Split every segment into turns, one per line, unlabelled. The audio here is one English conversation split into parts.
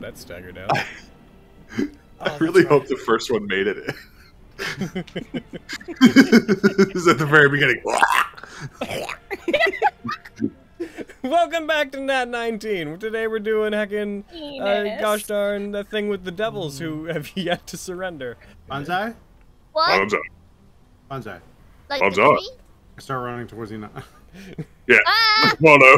that stagger down.
I really hope the first one made it. This is at the very beginning.
Welcome back to Nat19. Today we're doing heckin' gosh darn that thing with the devils who have yet to surrender.
Bonsai?
What?
Bonsai.
Like
Bonsai.
the tree?
I start running towards you now.
Yeah.
Ah!
Well, no.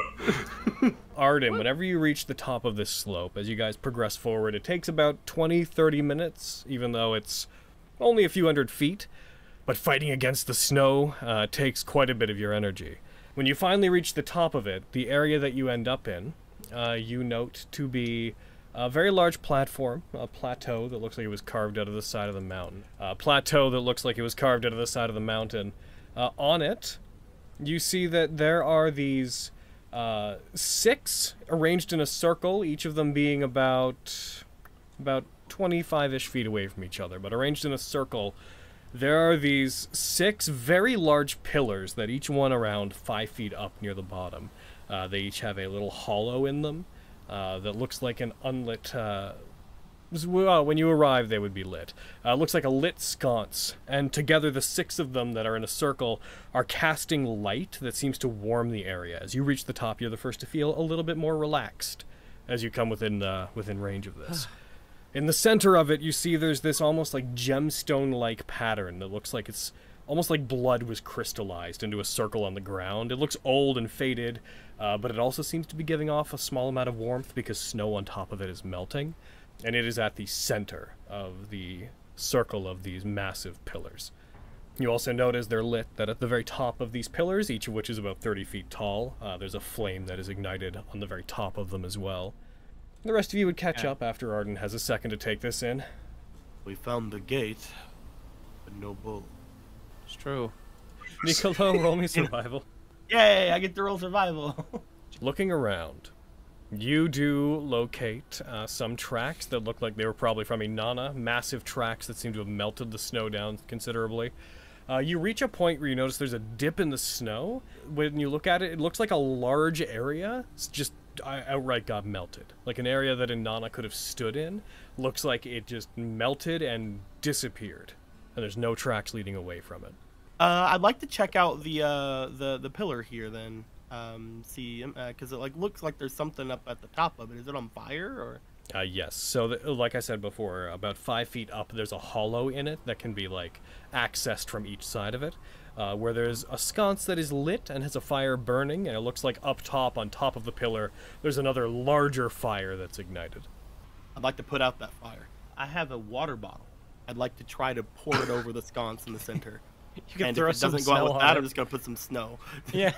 Arden, whenever you reach the top of this slope, as you guys progress forward, it takes about 20-30 minutes, even though it's only a few hundred feet. But fighting against the snow takes quite a bit of your energy. When you finally reach the top of it, the area that you end up in, you note to be a very large platform, a plateau that looks like it was carved out of the side of the mountain. A plateau that looks like it was carved out of the side of the mountain. On it, you see that there are these 6 arranged in a circle, each of them being about 25-ish feet away from each other, but arranged in a circle. There are these 6 very large pillars that each one around 5 feet up near the bottom. They each have a little hollow in them that looks like an unlit... well, when you arrive, they would be lit. Looks like a lit sconce, and together the 6 of them that are in a circle are casting light that seems to warm the area. As you reach the top, you're the first to feel a little bit more relaxed as you come within range of this. In the center of it, you see there's this almost like gemstone-like pattern that looks like it's almost like blood was crystallized into a circle on the ground. It looks old and faded, but it also seems to be giving off a small amount of warmth because snow on top of it is melting. And it is at the center of the circle of these massive pillars. You also notice they're lit that at the very top of these pillars, each of which is about 30 feet tall, there's a flame that is ignited on the very top of them as well. The rest of you would catch up after Arden has a second to take this in.
We found the gate, but no bull.
It's true.
Nicolo, roll me survival.
Yay, I get to roll survival.
Looking around, you do locate some tracks that look like they were probably from Inanna, massive tracks that seem to have melted the snow down considerably. You reach a point where you notice there's a dip in the snow. When you look at it, it looks like a large area. It's just outright got melted. Like an area that Inanna could have stood in. Looks like it just melted and disappeared. And there's no tracks leading away from it.
I'd like to check out the pillar here then. See, because it looks like there's something up at the top of it. Is it on fire or?
Yes. So, like I said before, about 5 feet up, there's a hollow in it that can be like accessed from each side of it, where there's a sconce that is lit and has a fire burning, and it looks like up top, on top of the pillar, there's another larger fire that's ignited.
I'd like to put out that fire. I have a water bottle. I'd like to try to pour it over the sconce in the center.
You can
and
throw
if it
some
doesn't go out
snow
with
on
that,
it.
I'm just gonna put some snow.
Yeah.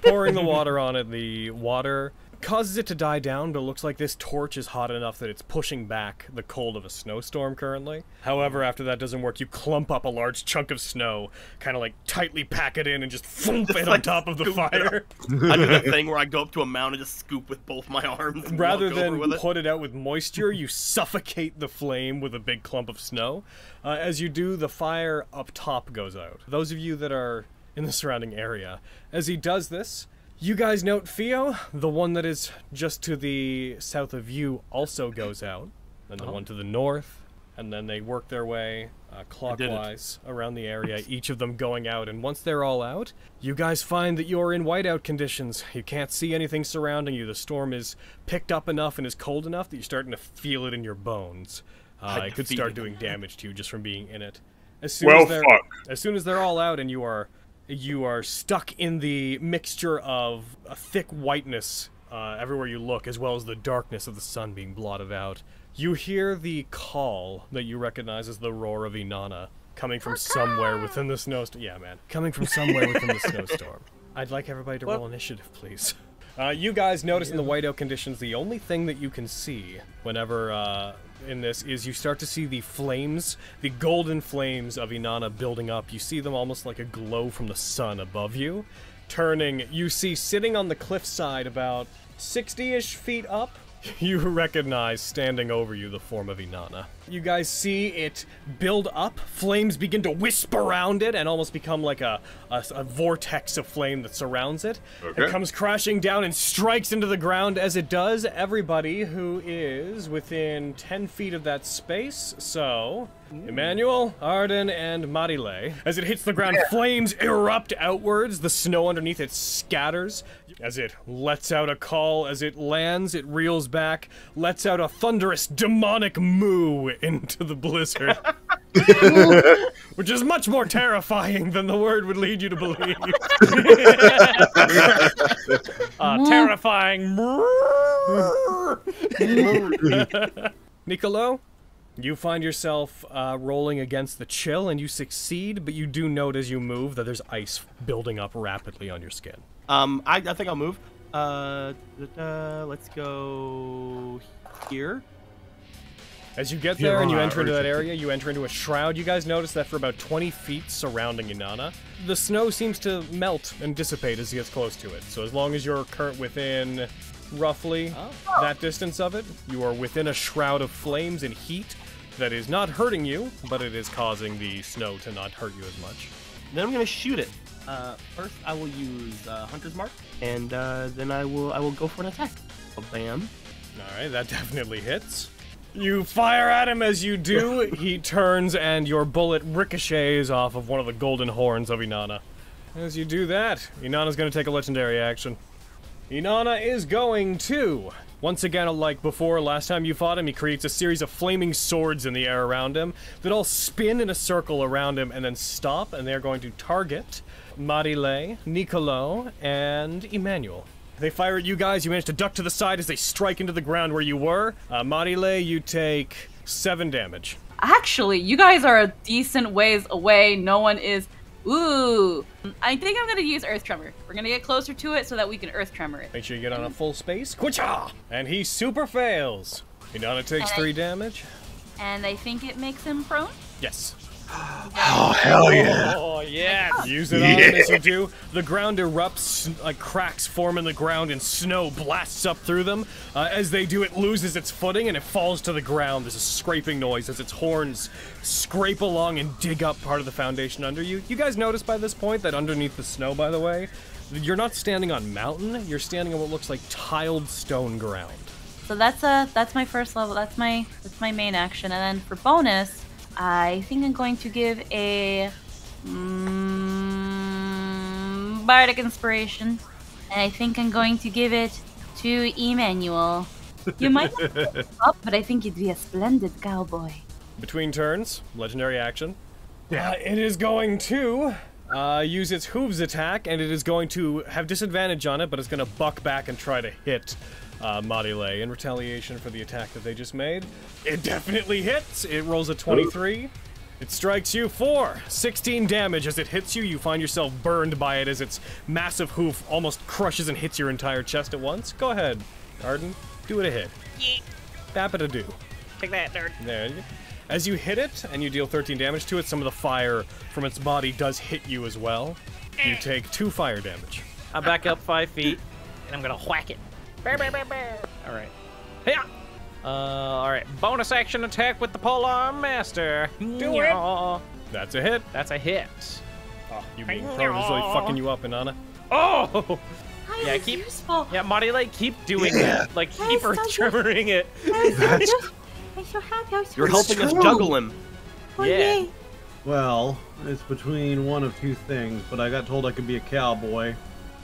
Pouring the water on it, the water causes it to die down, but it looks like this torch is hot enough that it's pushing back the cold of a snowstorm currently. However, after that doesn't work, you clump up a large chunk of snow, kind of like tightly pack it in and just thump it on top of the fire.
I do that thing where I go up to a mountain and just scoop with both my arms. And
Rather
walk
than
over with it.
put it out with moisture, you suffocate the flame with a big clump of snow. As you do, the fire up top goes out. Those of you that are in the surrounding area, as he does this, you guys note Theo, the one that is just to the south of you, also goes out, and the one to the north, and then they work their way clockwise around the area, each of them going out, and once they're all out, you guys find that you're in whiteout conditions. You can't see anything surrounding you. The storm is picked up enough and is cold enough that you're starting to feel it in your bones. It could start doing damage to you just from being in it. As soon as they're all out and you are stuck in the mixture of a thick whiteness everywhere you look, as well as the darkness of the sun being blotted out, you hear the call that you recognize as the roar of Inanna coming from somewhere within the snowstorm. Yeah, man. Coming from somewhere within the snowstorm. I'd like everybody to roll initiative, please. You guys notice in the whiteout conditions, the only thing that you can see whenever in this is you start to see the flames, the golden flames of Inanna building up. You see them almost like a glow from the sun above you. Turning, you see sitting on the cliffside about 60-ish feet up, you recognize standing over you the form of Inanna. You guys see it build up, flames begin to wisp around it and almost become like a vortex of flame that surrounds it.
Okay.
It comes crashing down and strikes into the ground. As it does, everybody who is within 10 feet of that space, so Emmanuel, Arden, and Marile. As it hits the ground, flames erupt outwards, the snow underneath it scatters. As it lets out a call, as it lands, it reels back, lets out a thunderous demonic moo into the blizzard. Which is much more terrifying than the word would lead you to believe.
Terrifying.
Nicolo, you find yourself rolling against the chill, and you succeed, but you do note as you move that there's ice building up rapidly on your skin.
I think I'll move. Let's go here.
As you get there and you enter into that area, you enter into a shroud. You guys notice that for about 20 feet surrounding Inanna, the snow seems to melt and dissipate as he gets close to it. So as long as you're within roughly that distance of it, you are within a shroud of flames and heat that is not hurting you, but it is causing the snow to not hurt you as much.
Then I'm gonna shoot it. First, I will use Hunter's Mark, and then I will go for an attack. Bam!
All right, that definitely hits. You fire at him. As you do, he turns, and your bullet ricochets off of one of the golden horns of Inanna. As you do that, Inanna's going to take a legendary action. Inanna is going to, once again, like before, last time you fought him, he creates a series of flaming swords in the air around him that all spin in a circle around him and then stop, and they're going to target Marile, Nicolo, and Emmanuel. They fire at you guys. You manage to duck to the side as they strike into the ground where you were. Marile, you take 7 damage.
Actually, you guys are a decent ways away. No one is... Ooh. I think I'm going to use Earth Tremor. We're going to get closer to it so that we can Earth Tremor it.
Make sure you get on a full space. Quicha! And he super fails. Inanna takes 3 damage.
And I think it makes him prone?
Yes.
Oh, hell yeah.
Oh, yes.
Use it on him as you do. The ground erupts, like cracks form in the ground, and snow blasts up through them. As they do, it loses its footing and it falls to the ground. There's a scraping noise as its horns scrape along and dig up part of the foundation under you. You guys notice by this point that underneath the snow, by the way, you're not standing on mountain. You're standing on what looks like tiled stone ground.
So that's my first level. That's my main action. And then for bonus, I think I'm going to give a Bardic Inspiration, and I think I'm going to give it to Emmanuel. You might not pick it up, but I think you'd be a splendid cowboy.
Between turns, legendary action. It is going to use its hooves attack, and it is going to have disadvantage on it, but it's going to buck back and try to hit Marile in retaliation for the attack that they just made. It definitely hits. It rolls a 23. It strikes you for 16 damage. As it hits you, you find yourself burned by it as its massive hoof almost crushes and hits your entire chest at once. Go ahead, Arden. Do it a hit. Bap-a-da-do.
Take that, nerd.
There you go. As you hit it and you deal 13 damage to it, some of the fire from its body does hit you as well. You take 2 fire damage.
I back up 5 feet, and I'm gonna whack it. All right. Yeah. All right. Bonus action attack with the polearm master.
Do it. That's a hit.
That's a hit.
Oh, you being prone is really fucking you up, Inanna.
Oh.
How
Yeah,
is
keep.
useful?
Yeah, Marile, keep doing that. Like keep
so
Earth
good.
tremoring it.
I'm so happy. I'm so
You're helping us
true.
juggle him.
Oh,
Yeah.
yay.
Well, it's between one of 2 things, but I got told I could be a cowboy,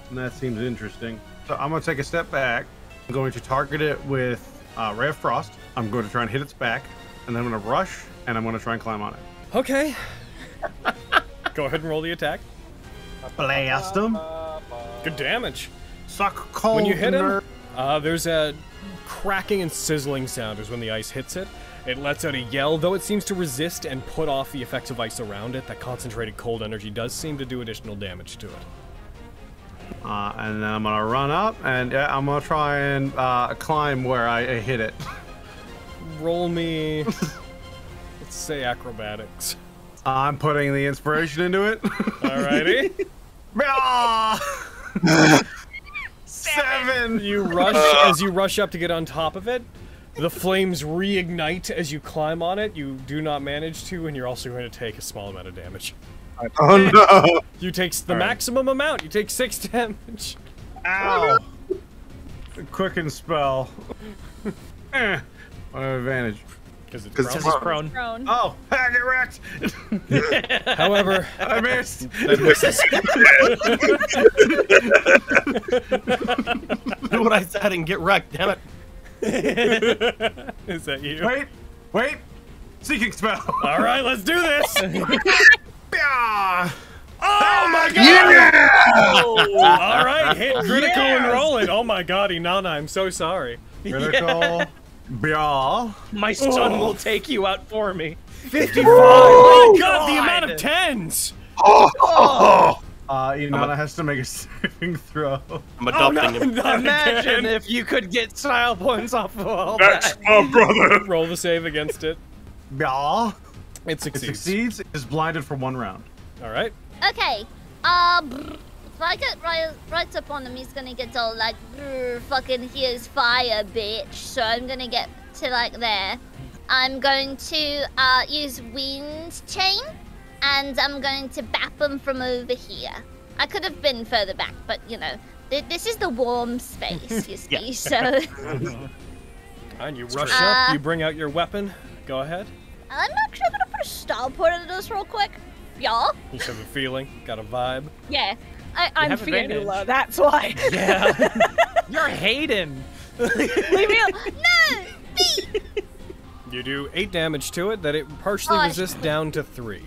and that seems interesting. So I'm going to take a step back. I'm going to target it with Ray of Frost. I'm going to try and hit its back, and then I'm going to rush, and I'm going to try and climb on it.
Okay. Go ahead and roll the attack.
Blast him.
Good damage.
Suck cold.
When you hit him, there's a cracking and sizzling sound as when the ice hits it. It lets out a yell, though it seems to resist and put off the effects of ice around it. That concentrated cold energy does seem to do additional damage to it.
And then I'm going to run up, and I'm going to try and climb where I hit it.
Roll me, let's say acrobatics.
I'm putting the inspiration into it.
Alrighty.
7!
You rush, as you rush up to get on top of it, The flames reignite as you climb on it. You do not manage to, and you're also going to take a small amount of damage.
Oh no!
You take the maximum amount. You take 6 damage.
Ow! Quicken spell. What advantage?
Because it's
Because
prone.
it's
Prone.
Oh, I get wrecked!
However,
I missed!
that misses.
Do what I said and get wrecked, damn it.
Is that you?
Wait! Seeking spell!
Alright, let's do this!
Yeah!
Oh my god!
Yeah!
Alright, hit critical and roll it. Oh my god, Inanna, I'm so sorry.
Critical. Yeah.
My son will take you out for me.
55! Oh my god, the amount of 10s!
Inanna has to make a saving throw.
I'm adopting him.
Not
Imagine
again.
if you could get style points off of all
That's
that.
my brother.
Roll the save against it.
Yeah.
It
It
succeeds.
succeeds. Is blinded for 1 round.
Alright.
Okay. If I get right up on him, he's gonna get all like, fucking here's fire, bitch. So I'm gonna get to like there. I'm going to use wind chain, and I'm going to bap him from over here. I could have been further back, but you know, this is the warm space, you see. So
And you rush up, you bring out your weapon. Go ahead.
I'm actually gonna put a style point into this real quick. Y'all?
You just have a feeling, got a vibe.
Yeah. I'm
have
feeling
advantage.
low, that's why.
Yeah. You're Hayden.
Leave me alone. No! Me!
You do 8 damage to it, that it partially
Oh,
resists down to 3.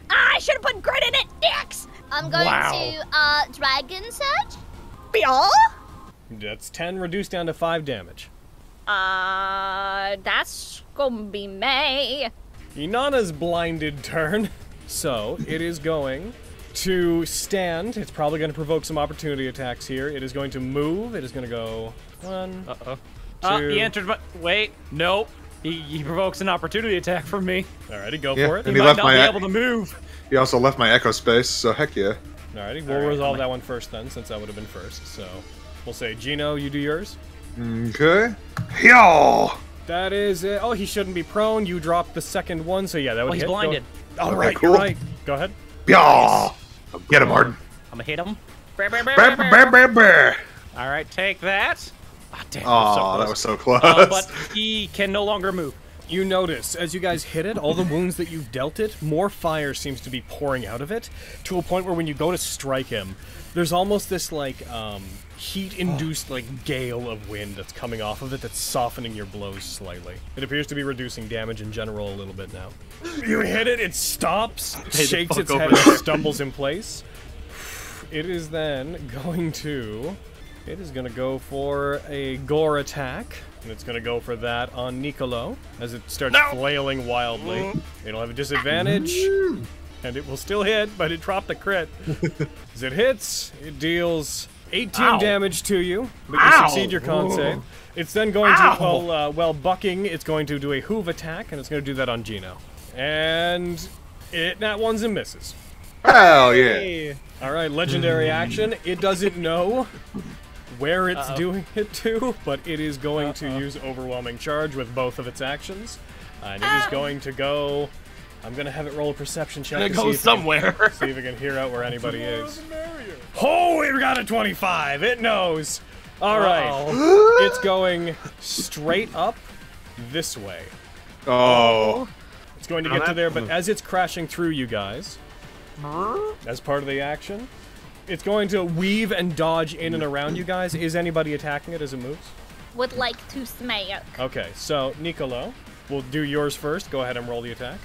I should have put grit in it, dicks! I'm going to, Dragon Surge. Y'all?
That's 10 reduced down to 5 damage.
That's gonna be me.
Inanna's blinded turn, so it is going to stand. It's probably going to provoke some opportunity attacks here. It is going to move. It is going to go 1,
He
2.
entered my... Wait, nope. He provokes an opportunity attack from me.
Alrighty, go
Yeah,
for it.
and
He
he
might
left
not
my
be
ac-
able to move.
He also left my echo space, so heck yeah.
Alrighty, we'll resolve that one first then, since that would have been first. So we'll say, Gino, you do yours.
Okay. Yo!
That is it. Oh, he shouldn't be prone. You dropped the second one, so yeah, that would
Well, he's
hit.
blinded.
Oh,
Okay,
right,
cool.
you're right. Go ahead.
Yo! Get him, Arden.
I'm gonna hit him. All right, take that. Ah, damn,
Oh, that was so close.
but he can no longer move.
You notice, as you guys hit it, all the wounds that you've dealt it, more fire seems to be pouring out of it, to a point where when you go to strike him, there's almost this, like, heat-induced, like, gale of wind that's coming off of it that's softening your blows slightly. It appears to be reducing damage in general a little bit now. You hit it, it stops, shakes its head, and stumbles in place. It is then going to... It is going to go for a gore attack. And it's going to go for that on Nicolo as it starts flailing wildly. It'll have a disadvantage. And it will still hit, but it dropped the crit. As it hits, it deals 18 damage to you, but you succeed your con save. It's then going to, while bucking, it's going to do a hoove attack, and it's going to do that on Gino. And it nat ones and misses.
Hell yeah.
Alright, legendary action. It doesn't know where it's doing it to, but it is going to use overwhelming charge with both of its actions. And it is going to go... I'm going to have it roll a perception check to
Go somewhere.
see if it can hear out where anybody is. Oh, it got a 25! It knows! Alright. It's going straight up this way.
Oh.
It's going to get to there, but as it's crashing through you guys, as part of the action, it's going to weave and dodge in and around you guys. Is anybody attacking it as it moves?
Would like to smack.
Okay, so Nicolo, we'll do yours first. Go ahead and roll the attack.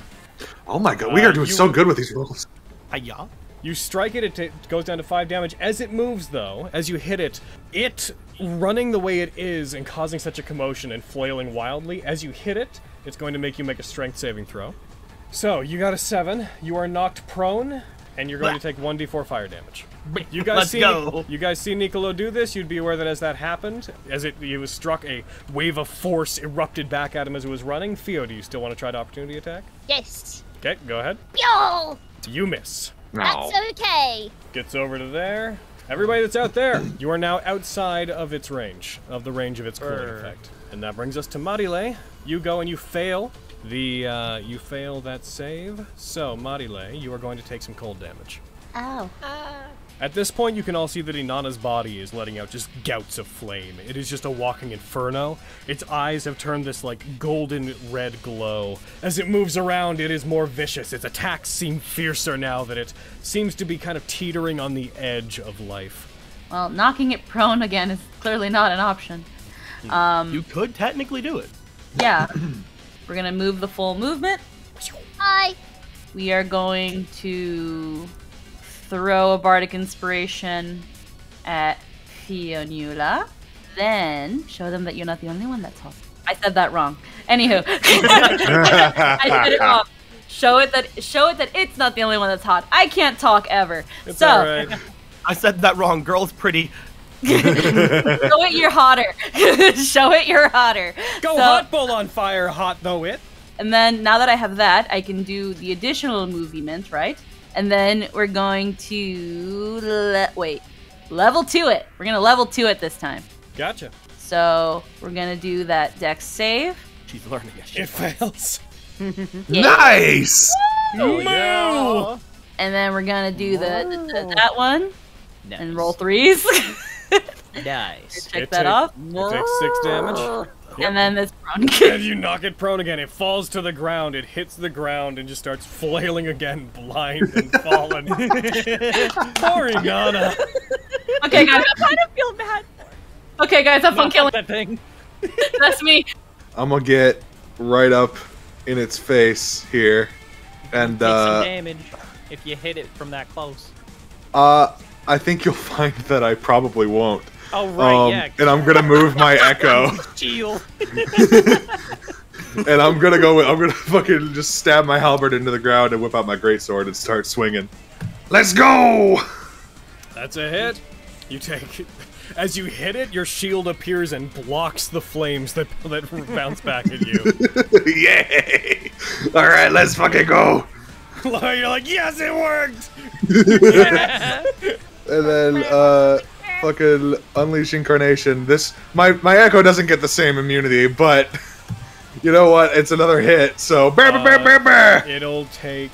Oh my god, we are doing so good with these rolls.
Hiya.
You strike it, it goes down to 5 damage. As it moves, though, as you hit it, it running the way it is and causing such a commotion and flailing wildly, as you hit it, it's going to make you make a strength saving throw. So, you got a 7, you are knocked prone, and you're going to take 1d4 fire damage. You guys You guys see Nicolo do this, you'd be aware that as that happened, as he was struck, a wave of force erupted back at him as it was running. Theo, do you still want to try to opportunity attack?
Yes.
Okay, go ahead.
Yo!
You miss.
That's okay.
Gets over to there. Everybody that's out there, you are now outside of its range, of the range of its cooling effect. And that brings us to Marile. You go and you fail you fail that save. So, Marile, you are going to take some cold damage.
Ow.
At this point, you can all see that Inanna's body is letting out just gouts of flame. It is just a walking inferno. Its eyes have turned this, like, golden red glow. As it moves around, it is more vicious. Its attacks seem fiercer now that it seems to be kind of teetering on the edge of life.
Well, knocking it prone again is clearly not an option.
You could technically do it.
Yeah. We're gonna move the full movement.
Hi.
We are going to throw a Bardic Inspiration at Fionnuala. Then show them that you're not the only one that's hot. I said that wrong. Anywho, I said it wrong. Show it that it's not the only one that's hot. I can't talk ever.
It's
so
alright.
I said that wrong. Girl's pretty.
show it you're hotter. Show it you're hotter.
Go hot bull on fire, hot though it.
And then now that I have that, I can do the additional movement, right? And then we're going to level 2 it. We're gonna level 2 it this time.
Gotcha.
So we're gonna do that dex save.
She's learning it.
It fails.
Yeah.
Nice!
Moo!
And then we're gonna do that one
Nice.
and roll 3s.
Nice.
Check
It
that
take-
off.
It takes 6 damage.
And then this prone.
And you knock it prone again. It falls to the ground. It hits the ground and just starts flailing again, blind and fallen. Poor Inanna.
Okay, guys.
I kind of feel bad.
Okay, guys. Have fun killing.
that thing.
That's me.
I'm gonna get right up in its face here, and
Take some damage if you hit it from that close.
I think you'll find that I probably won't.
Oh right, yeah.
And I'm gonna move my echo,
Shield.
and I'm gonna fucking just stab my halberd into the ground and whip out my greatsword and start swinging. Let's go!
That's a hit. You take... As you hit it, your shield appears and blocks the flames that bounce back at you.
Yay! Alright, let's fucking go!
You're like, yes, it worked!
And then, fucking Unleash Incarnation. My echo doesn't get the same immunity, but you know what? It's another hit, so
It'll take...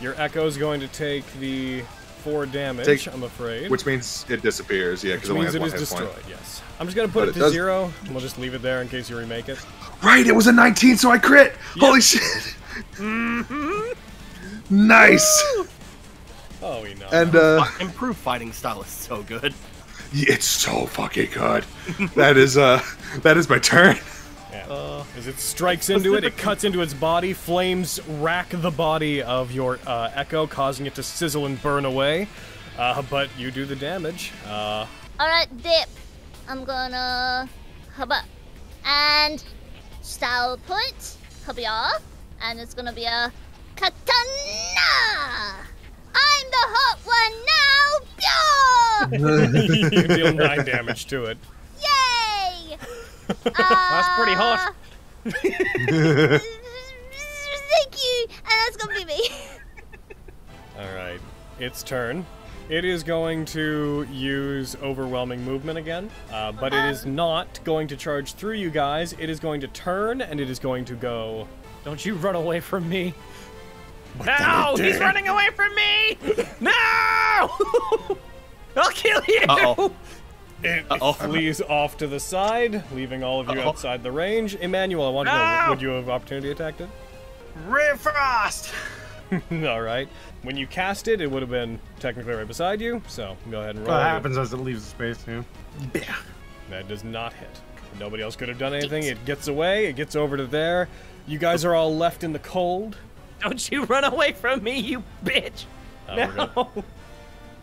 Your echo's going to take the 4 damage, I'm afraid.
which means it disappears, yeah, because
Which
it only
means
has
it
one
is
hit
destroyed,
point.
yes. I'm just gonna put
But
it
it
to
does-
0, and we'll just leave it there in case you remake it.
Right, it was a 19, so I crit! Holy shit! Nice!
Oh, we know.
And,
Improved fighting style is so good.
it's so fucking good. That is my turn.
Yeah. As it strikes into it, it cuts into its body, flames rack the body of your echo, causing it to sizzle and burn away. But you do the damage.
Alright, dip. I'm gonna hubba and style point hubba, and it's gonna be a katana. I'm the hot one now. Pure!
You deal 9 damage to it.
Yay!
That's pretty hot.
Thank you, and that's gonna be me.
Alright, its turn. It is going to use overwhelming movement again, but it is not going to charge through you guys. It is going to turn, and it is going to go...
Don't you run away from me.
But
No!
then it
He's
did.
running away from me! No! I'll kill you!
Uh-oh.
It flees off to the side, leaving all of you outside the range. Emmanuel, I want to know,
No!
would you have opportunity attacked it?
Ray Frost!
Alright. When you cast it, it would have been technically right beside you, so go ahead and roll.
What
it.
happens as it leaves the space, yeah.
That does not hit. Nobody else could have done anything. It gets away, it gets over to there. You guys are all left in the cold.
Don't you run away from me, you bitch!
We're gonna-
No!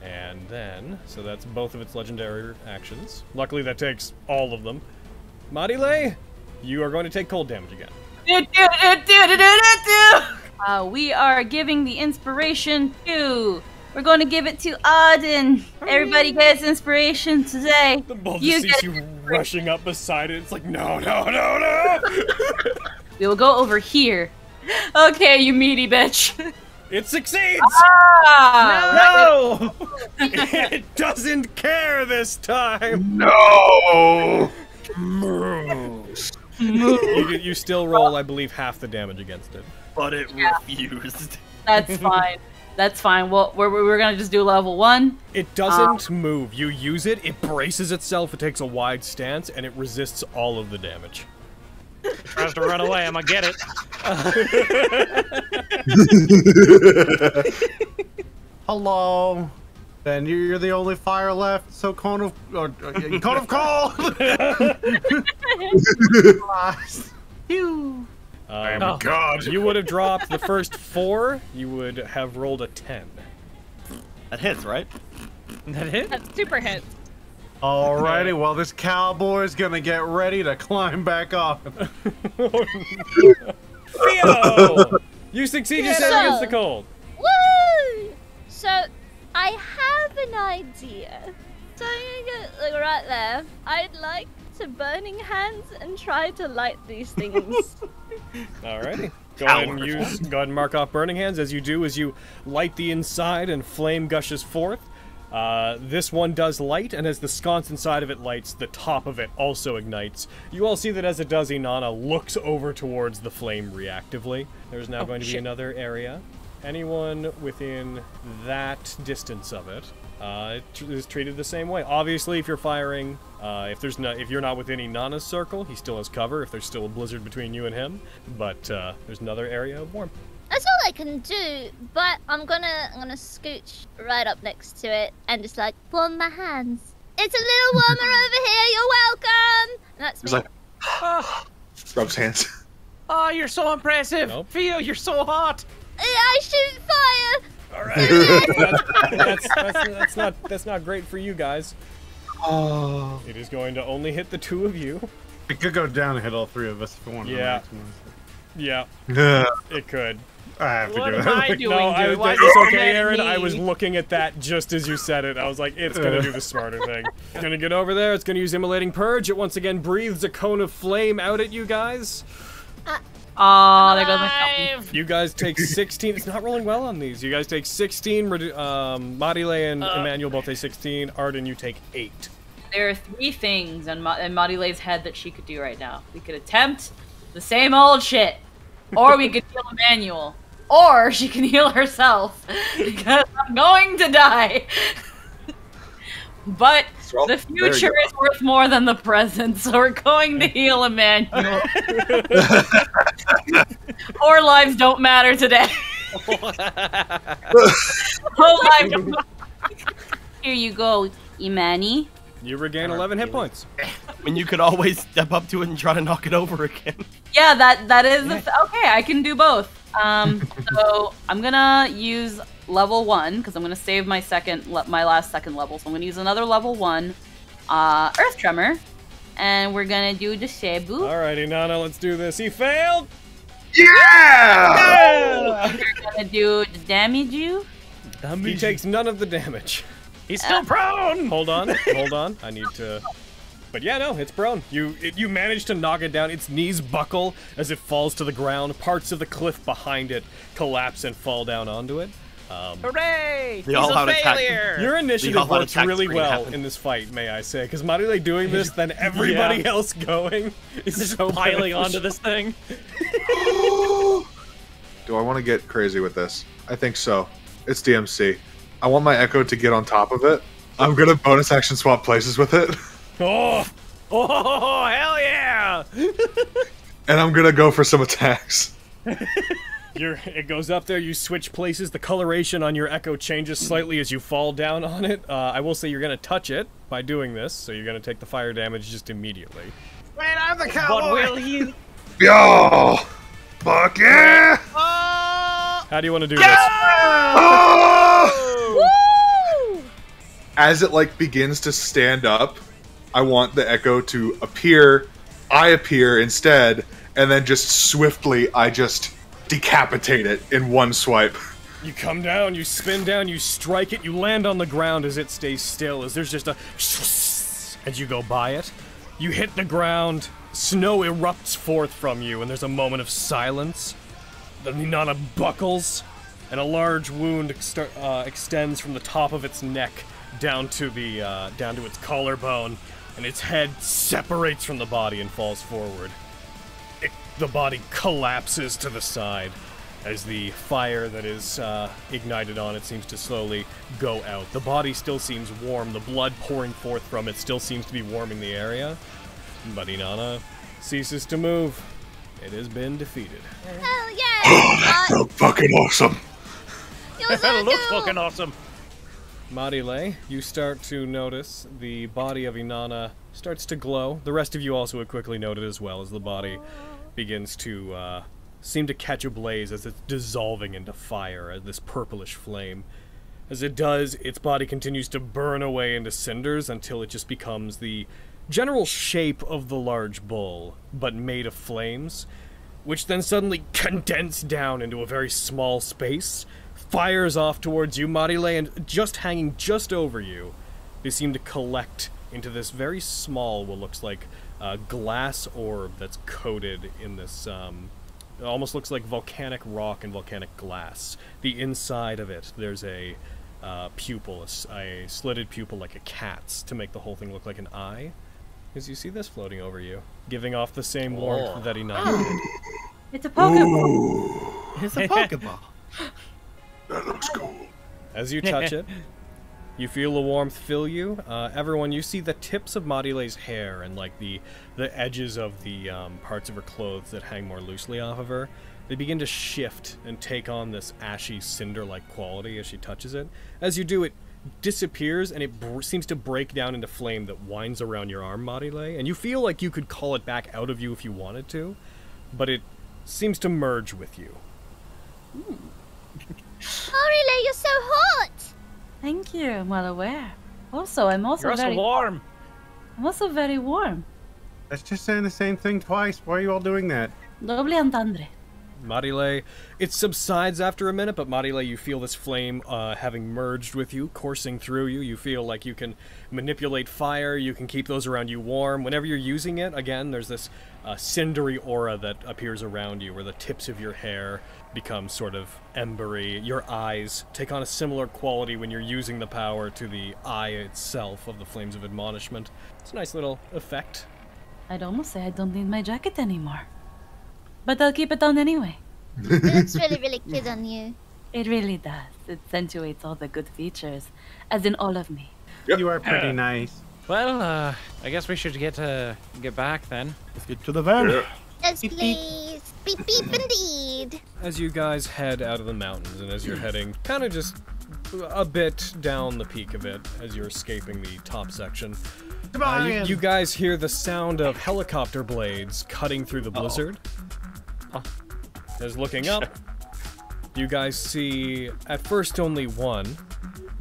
And then, so that's both of its legendary actions. Luckily, that takes all of them. Marile, you are going to take cold damage again.
We are giving the inspiration to... We're going to give it to Auden. Everybody gets inspiration today.
The bull
You
just sees
get
you rushing up beside it. It's like, no, no, no, no!
We will go over here. Okay, you meaty bitch.
It succeeds!
Ah!
No!
It doesn't care this time!
No!
You still roll, I believe, half the damage against it.
But it refused.
That's fine. That's fine. Well, we're gonna just do level 1.
It doesn't move. You use it, it braces itself, it takes a wide stance, and it resists all of the damage.
Tries to run away, I'm gonna get it.
Hello. Ben, you're the only fire left, so cone of cold!
Phew.
God.
You would have dropped the first 4, you would have rolled a 10.
That hits, right?
That hit?
That's super hit.
Alrighty, well, this cowboy's gonna get ready to climb back up.
Theo! You succeed your save against the cold.
Woo! So, I have an idea. So I'm gonna get like right there. I'd like to burning hands and try to light these things.
Alrighty. Go ahead and mark off burning hands. As you do, as you light the inside and flame gushes forth. This one does light, and as the sconce inside of it lights, the top of it also ignites. You all see that as it does, Inanna looks over towards the flame reactively. There's now going to be another area. Anyone within that distance of it is treated the same way. Obviously, if you're firing, if you're not within Inanna's circle, he still has cover. If there's still a blizzard between you and him, but there's another area of warmth.
That's all I can do, but I'm gonna scooch right up next to it and just like warm my hands. It's a little warmer over here. You're welcome. And that's me.
He's like, rubs hands.
Oh, you're so impressive.
Nope.
Theo, you're so hot.
I shoot fire.
All right. that's not great for you guys.
Oh.
It is going to only hit the 2 of you.
It could go down and hit all 3 of us if we wanted
Yeah.
to.
Yeah. It could.
I have to
What
do
am
it.
I doing?
No,
Why
it's
is it
okay,
mad at
Aaron.
me?
I was looking at that just as you said it. I was like, it's gonna do the smarter thing. It's gonna get over there. It's gonna use Immolating Purge. It once again breathes a cone of flame out at you guys.
Aw, there goes my fountain.
You guys take 16. It's not rolling well on these. You guys take 16. Marile and Emmanuel both take 16. Arden, you take 8.
There are 3 things in Madile's head that she could do right now. We could attempt the same old shit, or we could heal Emmanuel, or she can heal herself, because I'm going to die. But the future is worth more than the present, so we're going to heal Emmanuel. Our lives don't matter today. Here you go, Imani.
You regain 11 hit points.
When you could always step up to it and try to knock it over again.
Yeah, that is okay. I can do both. So I'm gonna use level 1 because I'm gonna save my last second level. So I'm gonna use another level 1 Earth Tremor, and we're gonna do the Shebu.
Alrighty, Nana, let's do this. He failed.
Yeah!
We're gonna do the damage you.
He takes none of the damage.
He's still prone.
Hold on. I need to. But yeah, no, it's prone. You manage to knock it down. Its knees buckle as it falls to the ground. Parts of the cliff behind it collapse and fall down onto it.
Hooray!
The
He's
all-out
a
attack.
failure.
Your initiative
all-out
works
attack
really
screen
well
happened.
in this fight, may I say, because Marile doing this, then everybody else going is
Just
so
piling
beneficial.
onto this thing.
Do I want to get crazy with this? I think so. It's DMC. I want my Echo to get on top of it. I'm gonna bonus action swap places with it.
Oh,
hell yeah!
And I'm gonna go for some attacks.
it goes up there, you switch places, the coloration on your Echo changes slightly as you fall down on it. I will say you're going to touch it by doing this, so you're going to take the fire damage just immediately.
Wait, I'm the cowboy!
But will he?
Yo! Fuck yeah!
How do you want to do
Woo!
As it like begins to stand up, I want the Echo to appear. I appear instead, and then just swiftly I just decapitate it in one swipe.
this? You come down, you spin down, you strike it, you land on the ground as it stays still, as there's just a as you go by it. You hit the ground, snow erupts forth from you, and there's a moment of silence. The Inanna buckles, and a large wound extends from the top of its neck down to its collarbone, and its head separates from the body and falls forward. the body collapses to the side as the fire that is ignited on it seems to slowly go out. The body still seems warm. The blood pouring forth from it still seems to be warming the area. But Inanna ceases to move. It has been defeated.
Hell yeah!
That felt fucking awesome.
That looks fucking awesome.
Marile, you start to notice the body of Inanna starts to glow. The rest of you also would quickly note it as well as the body begins to seem to catch a blaze as it's dissolving into fire, as this purplish flame. As it does, its body continues to burn away into cinders until it just becomes the general shape of the large bull, but made of flames, which then suddenly condense down into a very small space, fires off towards you, Marile, and just hanging just over you, they seem to collect into this very small, what looks like a glass orb that's coated in this, it almost looks like volcanic rock and volcanic glass. The inside of it, there's a pupil, a slitted pupil like a cat's, to make the whole thing look like an eye. As you see this floating over you, giving off the same warmth that Inanna did.
It's a Pokeball.
It's a Pokeball.
That looks cool.
As you touch it, you feel the warmth fill you. Everyone, you see the tips of Marile's hair and like the edges of the parts of her clothes that hang more loosely off of her. They begin to shift and take on this ashy cinder-like quality as she touches it. As you do, it disappears and it seems to break down into flame that winds around your arm, Marile, and you feel like you could call it back out of you if you wanted to, but it seems to merge with you.
Marile, you're so hot!
Thank you. I'm well aware. Also, I'm also
You're
very
so warm.
I'm also very warm.
That's just saying the same thing twice. Why are you all doing that?
Doble entendre.
Marile, it subsides after a minute, but Marile, you feel this flame having merged with you, coursing through you. You feel like you can manipulate fire, you can keep those around you warm. Whenever you're using it, again, there's this cindery aura that appears around you, where the tips of your hair become sort of embery. Your eyes take on a similar quality when you're using the power to the eye itself of the Flames of Admonishment. It's a nice little effect.
I'd almost say I don't need my jacket anymore. But I'll keep it on anyway.
It looks really, really cute on you.
It really does. It accentuates all the good features, as in all of me.
Yep.
You are pretty nice.
Well, I guess we should get back then.
Let's get to the van.
Yeah.
Yes,
Beep, beep.
please. Beep, beep, indeed.
As you guys head out of the mountains, and as you're heading kind of just a bit down the peak of it, as you're escaping the top section, you guys hear the sound of helicopter blades cutting through the blizzard. As looking up, you guys see at first only one,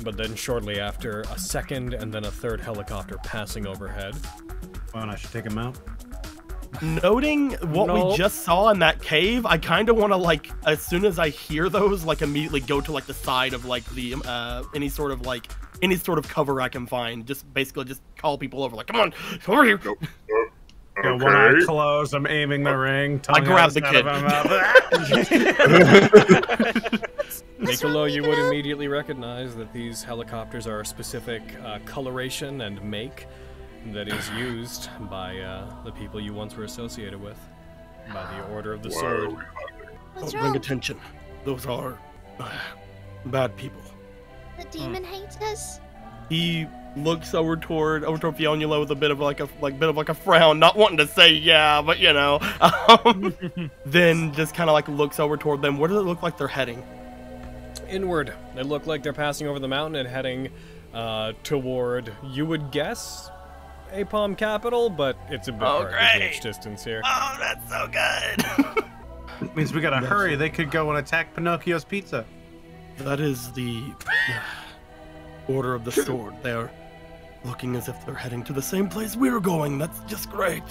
but then shortly after a second and then a third helicopter passing overhead.
Well, I should take him out.
Noting what we just saw in that cave, I kind of want to, like, as soon as I hear those, like, immediately go to, like, the side of, like, the, any sort of cover I can find. Just basically just call people over, like, come on, over here.
Got one eye closed, I'm aiming the ring.
I grabbed the kid.
Niccolo, you would immediately recognize that these helicopters are a specific coloration and make that is used by the people you once were associated with, by the Order of the Sword.
Don't bring attention. Those are bad people.
The demon haters?
He looks over toward Fionnuala with a bit of like a frown, not wanting to say yeah, but you know. Then just kind of like looks over toward them. Where does it look like they're heading?
Inward. They look like they're passing over the mountain and heading toward, you would guess, Apom capital, but it's a bit hard to gauge distance here.
Oh, that's so good.
Means we gotta hurry. They could go and attack Pinocchio's pizza.
That is the Order of the Sword. They're looking as if they're heading to the same place we're going. That's just great.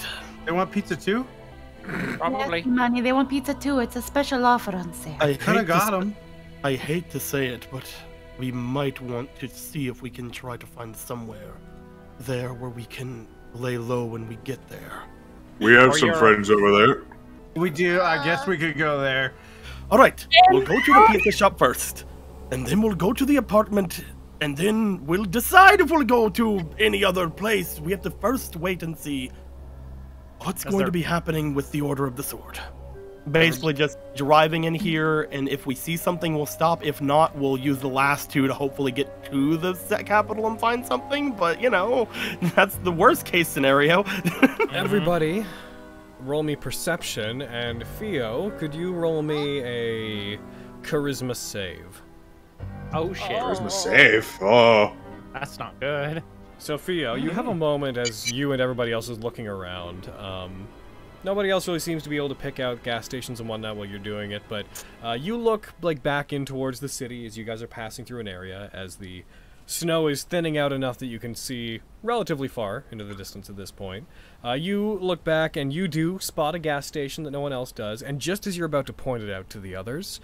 They want pizza too?
Probably.
Yes, Manny, they want pizza too. It's a special offer on sale.
I
Kinda got them.
I hate to say it, but we might want to see if we can try to find somewhere there where we can lay low when we get there.
We have some friends over there.
We do. I guess we could go there.
All right, we'll go to the pizza shop first, and then we'll go to the apartment, and then we'll decide if we'll go to any other place. We have to first wait and see What's going to be happening with the Order of the Sword? Basically just driving in here, and if we see something, we'll stop. If not, we'll use the last two to hopefully get to the capital and find something. But, you know, that's the worst case scenario.
Everybody, roll me perception, and Theo, could you roll me a charisma save?
Oh shit.
Charisma save. Oh.
That's not good.
So Theo, you have a moment as you and everybody else is looking around. Nobody else really seems to be able to pick out gas stations and whatnot while you're doing it, but you look like back in towards the city as you guys are passing through an area as the snow is thinning out enough that you can see relatively far into the distance at this point. You look back and you do spot a gas station that no one else does, and just as you're about to point it out to the others,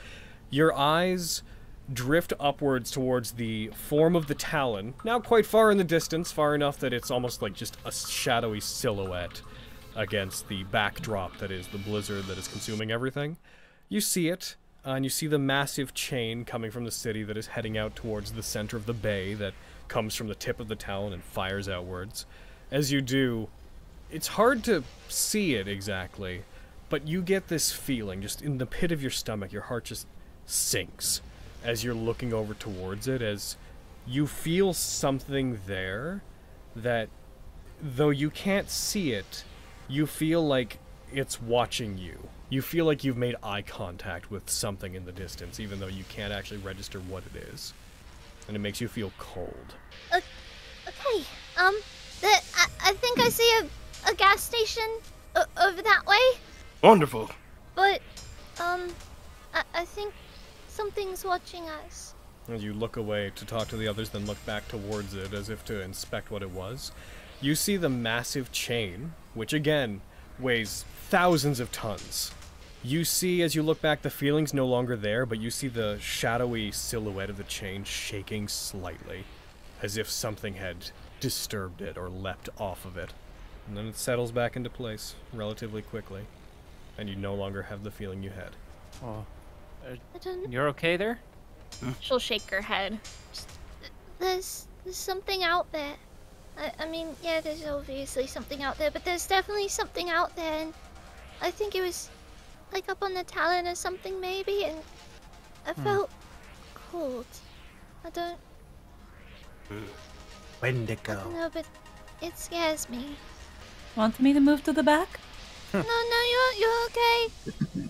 your eyes drift upwards towards the form of the Talon, now quite far in the distance, far enough that it's almost like just a shadowy silhouette against the backdrop that is the blizzard that is consuming everything. You see it, and you see the massive chain coming from the city that is heading out towards the center of the bay that comes from the tip of the Talon and fires outwards. As you do, it's hard to see it exactly, but you get this feeling, just in the pit of your stomach, your heart just sinks as you're looking over towards it, as you feel something there that, though you can't see it, you feel like it's watching you. You feel like you've made eye contact with something in the distance, even though you can't actually register what it is. And it makes you feel cold.
Okay, I think I see a gas station over that way.
Wonderful.
But, I think something's watching us.
As you look away to talk to the others, then look back towards it as if to inspect what it was, you see the massive chain, which again weighs thousands of tons. You see, as you look back, the feeling's no longer there, but you see the shadowy silhouette of the chain shaking slightly, as if something had disturbed it or leapt off of it. And then it settles back into place relatively quickly, and you no longer have the feeling you had.
Oh,
I don't...
you're okay there?
She'll shake her head. There's something out there. I mean, yeah, there's obviously something out there, but there's definitely something out there, and I think it was, like, up on the Talon or something, maybe, and I felt cold. I don't...
Wendigo.
I don't know, but it scares me.
Want me to move to the back?
No, you're okay.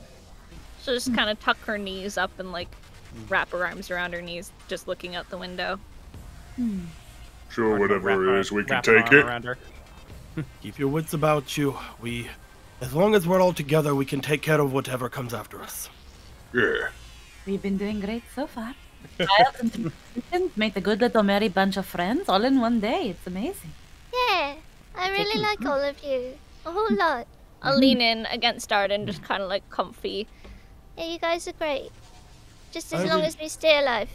She'll just kind of tuck her knees up and, like, wrap her arms around her knees, just looking out the window.
Sure, whatever it is, we can
Wrap her
take
arm
it.
around her.
Keep your wits about you. As long as we're all together, we can take care of whatever comes after us.
Yeah.
We've been doing great so far. Child and assistants made a good little merry bunch of friends all in one day. It's amazing.
Yeah, I really like all of you. A whole lot.
I'll lean in against Arden, just kind of like comfy.
Yeah, you guys are great. Just as
I
long
really-
as we stay alive.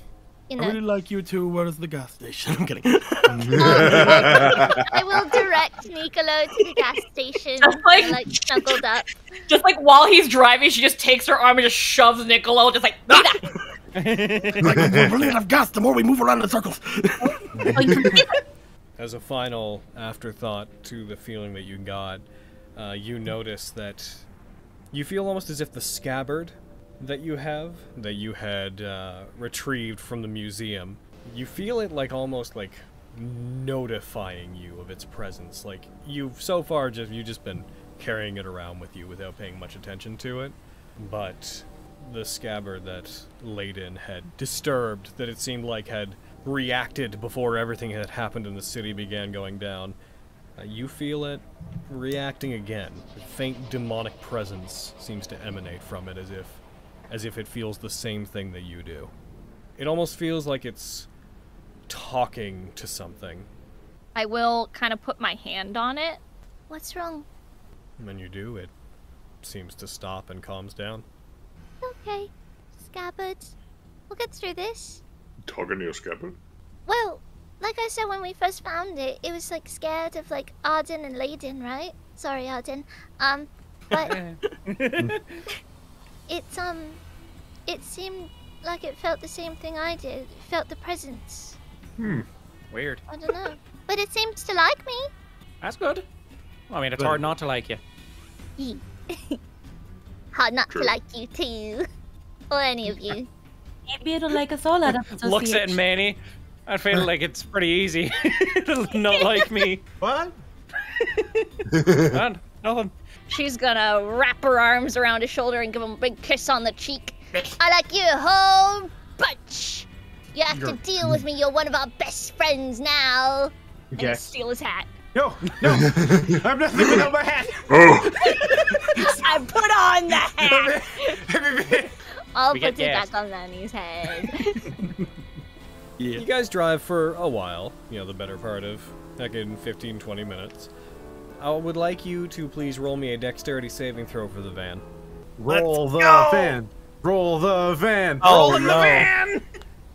You
I
know.
really like you too. Where's the gas station? I'm kidding.
I will direct Nicolo to the gas station.
Just like-
and, like snuggled up.
Just like while he's driving, she just takes her arm and just shoves Niccolo, just like, do that!
Like, we're running out of gas the more we move around in circles.
As a final afterthought to the feeling that you got, you notice that you feel almost as if the scabbard that you have, that you had retrieved from the museum, you feel it like almost like notifying you of its presence. Like you've so far just been carrying it around with you without paying much attention to it, but the scabbard that Layden had disturbed, that it seemed like had reacted before everything that happened in the city began going down, you feel it reacting again. A faint demonic presence seems to emanate from it, as if it feels the same thing that you do. It almost feels like it's talking to something.
I will kind of put my hand on it.
What's wrong?
When you do, it seems to stop and calms down.
Okay, scabbards. We'll get through this.
Talking to your scabbard?
Well, like I said when we first found it, it was like scared of like Arden and Layden, right? Sorry, Arden. But it seemed like it felt the same thing I did. It felt the presence.
Weird.
I don't know. But it seems to like me.
That's good. I mean, it's hard not to like you.
you. Hard not to like you too. Or any of you.
Maybe it'll like us all out of association.
Looks at Manny. I feel like it's pretty easy to not like me.
What?
Nothing.
She's gonna wrap her arms around his shoulder and give him a big kiss on the cheek. I like you a whole bunch. You have to deal with me. You're one of our best friends now. And
Okay.
steal his hat.
No, I'm nothing without my hat.
Oh,
I put on the hat. I'll
We
put
get
it
gas.
back on Manny's head.
Yeah.
You guys drive for a while, you know, the better part of, like in 15, 20 minutes. I would like you to please roll me a dexterity saving throw for the van.
Roll the
go.
van. Roll the van.
Oh no!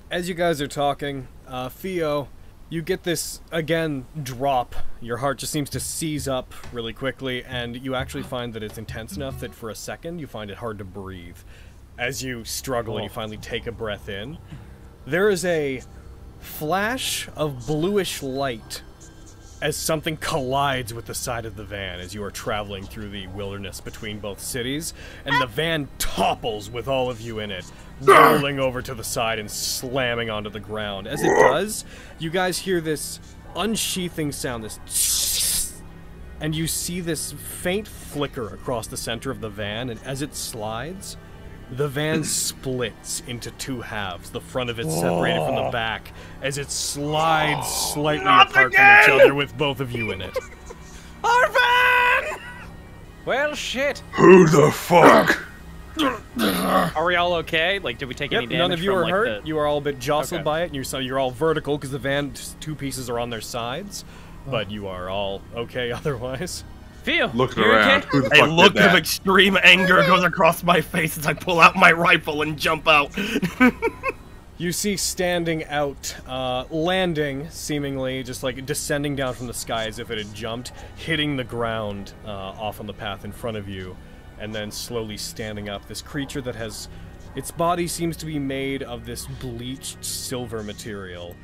As you guys are talking, Theo, you get this, again, drop. Your heart just seems to seize up really quickly, and you actually find that it's intense enough that for a second you find it hard to breathe. As you struggle and you finally take a breath in, there is a flash of bluish light as something collides with the side of the van as you are traveling through the wilderness between both cities, and the van topples with all of you in it, rolling over to the side and slamming onto the ground. As it does, you guys hear this unsheathing sound, this and you see this faint flicker across the center of the van, and as it slides, the van splits into two halves, the front of it separated from the back, as it slides slightly apart from each other with both of you in it.
Our van! Well, shit.
who the fuck?
Are we all okay? Like, did we take any damage
None of you
from,
are
like,
hurt.
the...
You are all a bit jostled
Okay.
by it, and you're all vertical because the van's two pieces are on their sides, but you are all okay otherwise.
Theo,
Looking
you
around.
okay?
Who the
A
fuck
look
did
of
that?
extreme anger goes across my face as I pull out my rifle and jump out.
You see standing out, landing, seemingly, just like descending down from the sky as if it had jumped, hitting the ground off on the path in front of you, and then slowly standing up. This creature that has... Its body seems to be made of this bleached silver material.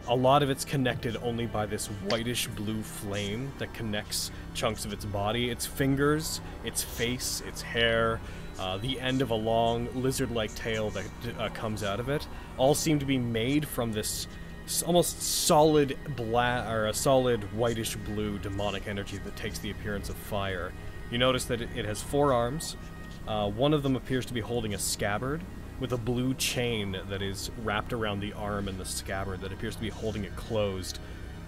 A lot of it's connected only by this whitish blue flame that connects chunks of its body. Its fingers, its face, its hair, the end of a long lizard-like tail that comes out of it, all seem to be made from this almost solid a solid whitish blue demonic energy that takes the appearance of fire. You notice that it has 4 arms. One of them appears to be holding a scabbard with a blue chain that is wrapped around the arm and the scabbard that appears to be holding it closed,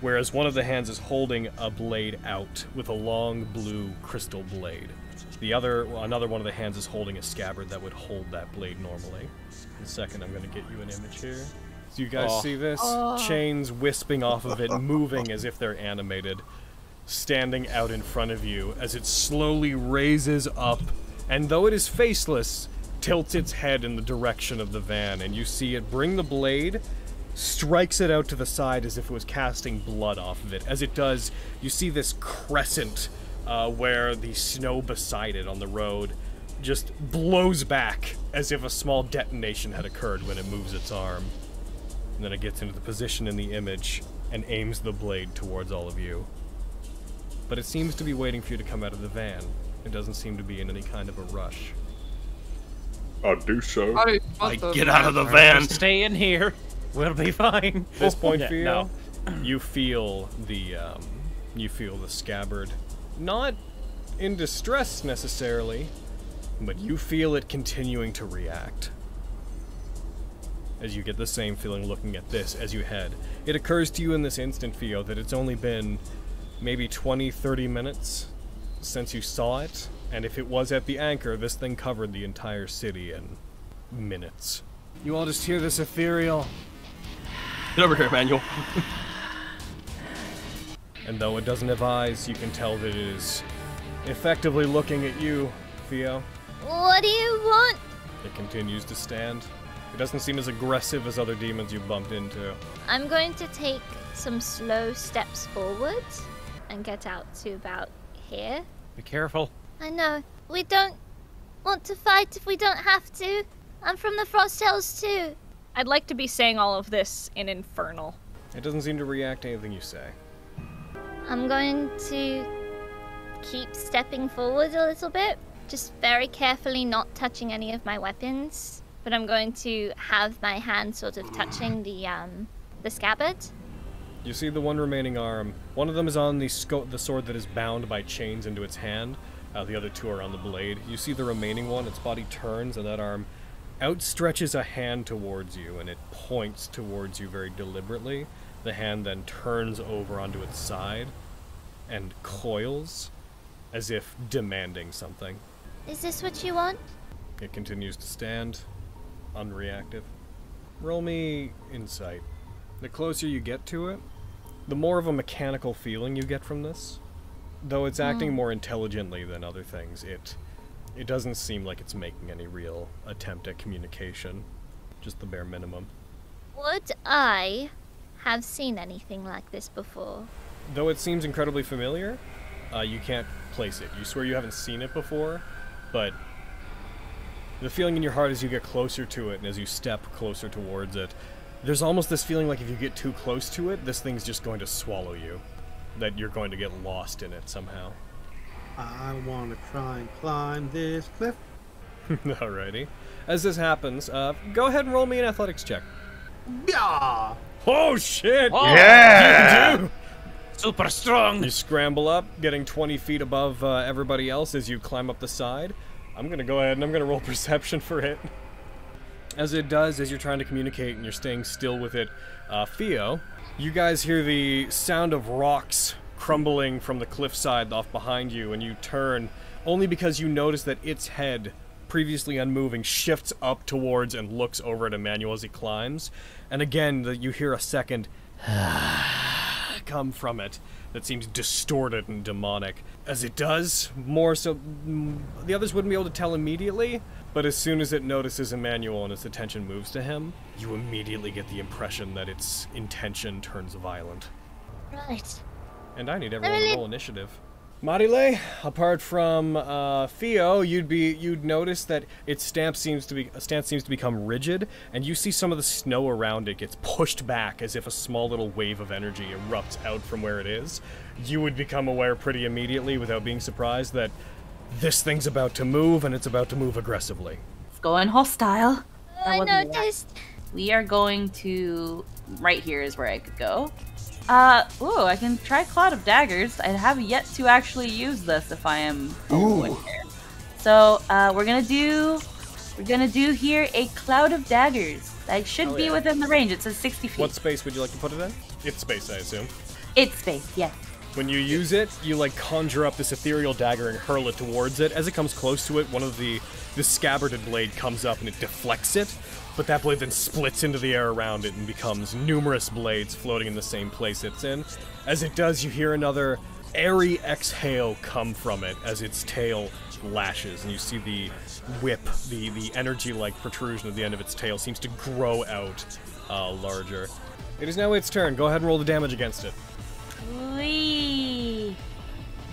whereas one of the hands is holding a blade out with a long blue crystal blade. Another one of the hands is holding a scabbard that would hold that blade normally. In a second, I'm going to get you an image here. So you guys see this? Chains wisping off of it, moving as if they're animated, standing out in front of you as it slowly raises up, and though it is faceless, tilts its head in the direction of the van, and you see it bring the blade, strikes it out to the side as if it was casting blood off of it. As it does, you see this crescent where the snow beside it on the road just blows back as if a small detonation had occurred when it moves its arm. And then it gets into the position in the image and aims the blade towards all of you. But it seems to be waiting for you to come out of the van. It doesn't seem to be in any kind of a rush.
I'll do so.
I get out of the van.
Just stay in here. We'll be fine.
At this point,
Yeah,
Theo,
no.
you feel the scabbard, not in distress necessarily, but you feel it continuing to react. As you get the same feeling looking at this as you head. It occurs to you in this instant, Theo, that it's only been maybe 20-30 minutes since you saw it, and if it was at the anchor, this thing covered the entire city in minutes. You all just hear this ethereal,
Get over here, Emmanuel.
and though it doesn't have eyes, you can tell that it is effectively looking at you, Theo.
What do you want?
It continues to stand. It doesn't seem as aggressive as other demons you've bumped into.
I'm going to take some slow steps forward and get out to about here.
Be careful.
I know. We don't want to fight if we don't have to. I'm from the Frost Hells too.
I'd like to be saying all of this in Infernal.
It doesn't seem to react to anything you say.
I'm going to keep stepping forward a little bit, just very carefully not touching any of my weapons. But I'm going to have my hand sort of touching the scabbard.
You see the one remaining arm. One of them is on the sword that is bound by chains into its hand. The other two are on the blade. You see the remaining one, its body turns, and that arm outstretches a hand towards you, and it points towards you very deliberately. The hand then turns over onto its side and coils, as if demanding something.
Is this what you want?
It continues to stand, unreactive. Roll me insight. The closer you get to it, the more of a mechanical feeling you get from this. Though it's acting more intelligently than other things, it doesn't seem like it's making any real attempt at communication. Just the bare minimum.
Would I have seen anything like this before?
Though it seems incredibly familiar, you can't place it. You swear you haven't seen it before, but the feeling in your heart as you get closer to it and as you step closer towards it, there's almost this feeling like if you get too close to it, this thing's just going to swallow you. That you're going to get lost in it somehow.
I want to try and climb this cliff.
Alrighty. As this happens, go ahead and roll me an athletics check.
Yeah.
Oh shit!
Oh,
Yeah!
You do!
super strong.
You scramble up, getting 20 feet above everybody else as you climb up the side. I'm gonna go ahead and I'm gonna roll perception for it. As it does, as you're trying to communicate and you're staying still with it, Theo, you guys hear the sound of rocks crumbling from the cliffside off behind you, and you turn only because you notice that its head, previously unmoving, shifts up towards and looks over at Emmanuel as he climbs. And again, you hear a second come from it that seems distorted and demonic. As it does, more so, the others wouldn't be able to tell immediately, but as soon as it notices Emmanuel and its attention moves to him, you immediately get the impression that its intention turns violent.
Right.
And I need everyone to roll initiative. Marile, apart from Theo, you'd notice that its stance seems to become rigid, and you see some of the snow around it gets pushed back as if a small little wave of energy erupts out from where it is. You would become aware pretty immediately, without being surprised, that this thing's about to move, and it's about to move aggressively.
It's going hostile.
I noticed.
We are going to... Right here is where I could go. Ooh, I can try Cloud of Daggers. I have yet to actually use this if I am going here. So, we're gonna do here a Cloud of Daggers. That should be within the range. It says 60 feet.
What space would you like to put it in? It's space, I assume.
It's space, yes.
When you use it, you like conjure up this ethereal dagger and hurl it towards it. As it comes close to it, one of the scabbarded blade comes up and it deflects it, but that blade then splits into the air around it and becomes numerous blades floating in the same place it's in. As it does, you hear another airy exhale come from it as its tail lashes, and you see the whip, the energy-like protrusion at the end of its tail seems to grow out larger. It is now its turn. Go ahead and roll the damage against it.
Whee!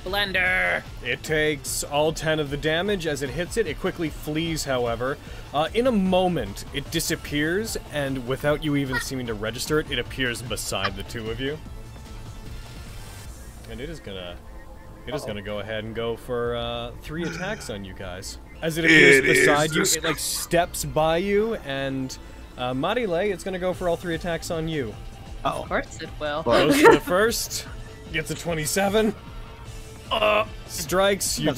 Blender.
It takes all 10 of the damage as it hits it. It quickly flees, however. In a moment, it disappears, and without you even seeming to register it, it appears beside the two of you. And it is gonna go ahead and go for 3 attacks on you guys. As it appears beside you, it like steps by you, and Marile, it's gonna go for all 3 attacks on you.
Of course it will.
Goes for the first, gets a 27. Strikes, you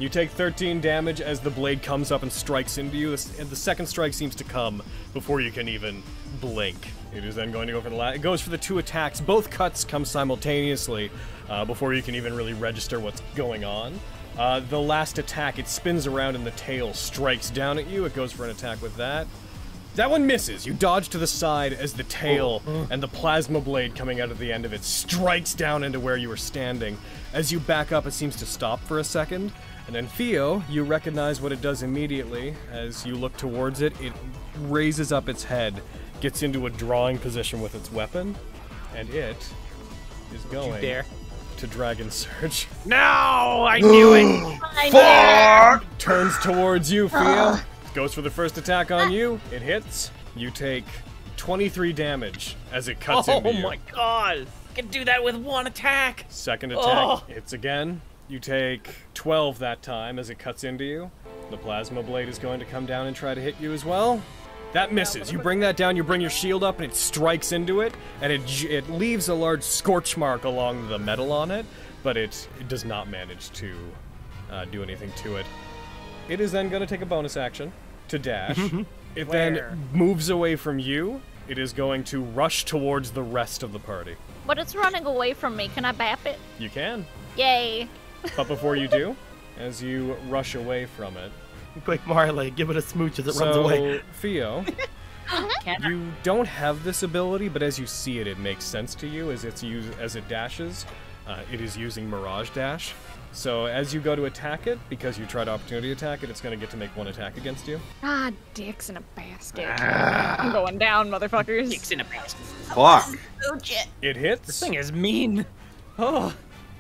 take 13 damage as the blade comes up and strikes into you. And the second strike seems to come before you can even blink. It is then going to go for the last. It goes for the 2 attacks. Both cuts come simultaneously before you can even really register what's going on. The last attack, it spins around and the tail strikes down at you. It goes for an attack with that. That one misses. You dodge to the side as the tail and the plasma blade coming out of the end of it strikes down into where you were standing. As you back up, it seems to stop for a second. And then Theo, you recognize what it does immediately. As you look towards it, it raises up its head, gets into a drawing position with its weapon, and it is going to Dragon Surge.
No! I knew it!
Fuck!
Turns towards you, Theo. Goes for the first attack on you. It hits. You take 23 damage as it cuts into you.
Oh my god! I can do that with one attack!
Second attack hits again. You take 12 that time as it cuts into you. The plasma blade is going to come down and try to hit you as well. That misses. You bring that down, you bring your shield up, and it strikes into it, and it leaves a large scorch mark along the metal on it, but it does not manage to do anything to it. It is then going to take a bonus action to dash. It then moves away from you. It is going to rush towards the rest of the party.
But it's running away from me. Can I bap it?
You can.
Yay.
But before you do, as you rush away from it...
Quick, Marley, give it a smooch as it runs away.
Theo, you don't have this ability, but as you see it, it makes sense to you as it dashes. It is using Mirage Dash. So as you go to attack it, because you try to opportunity attack it, it's going to get to make one attack against you.
Ah, dicks in a basket. I'm going down, motherfuckers.
Dicks in a basket.
Fuck.
It hits.
This thing is mean.
Oh.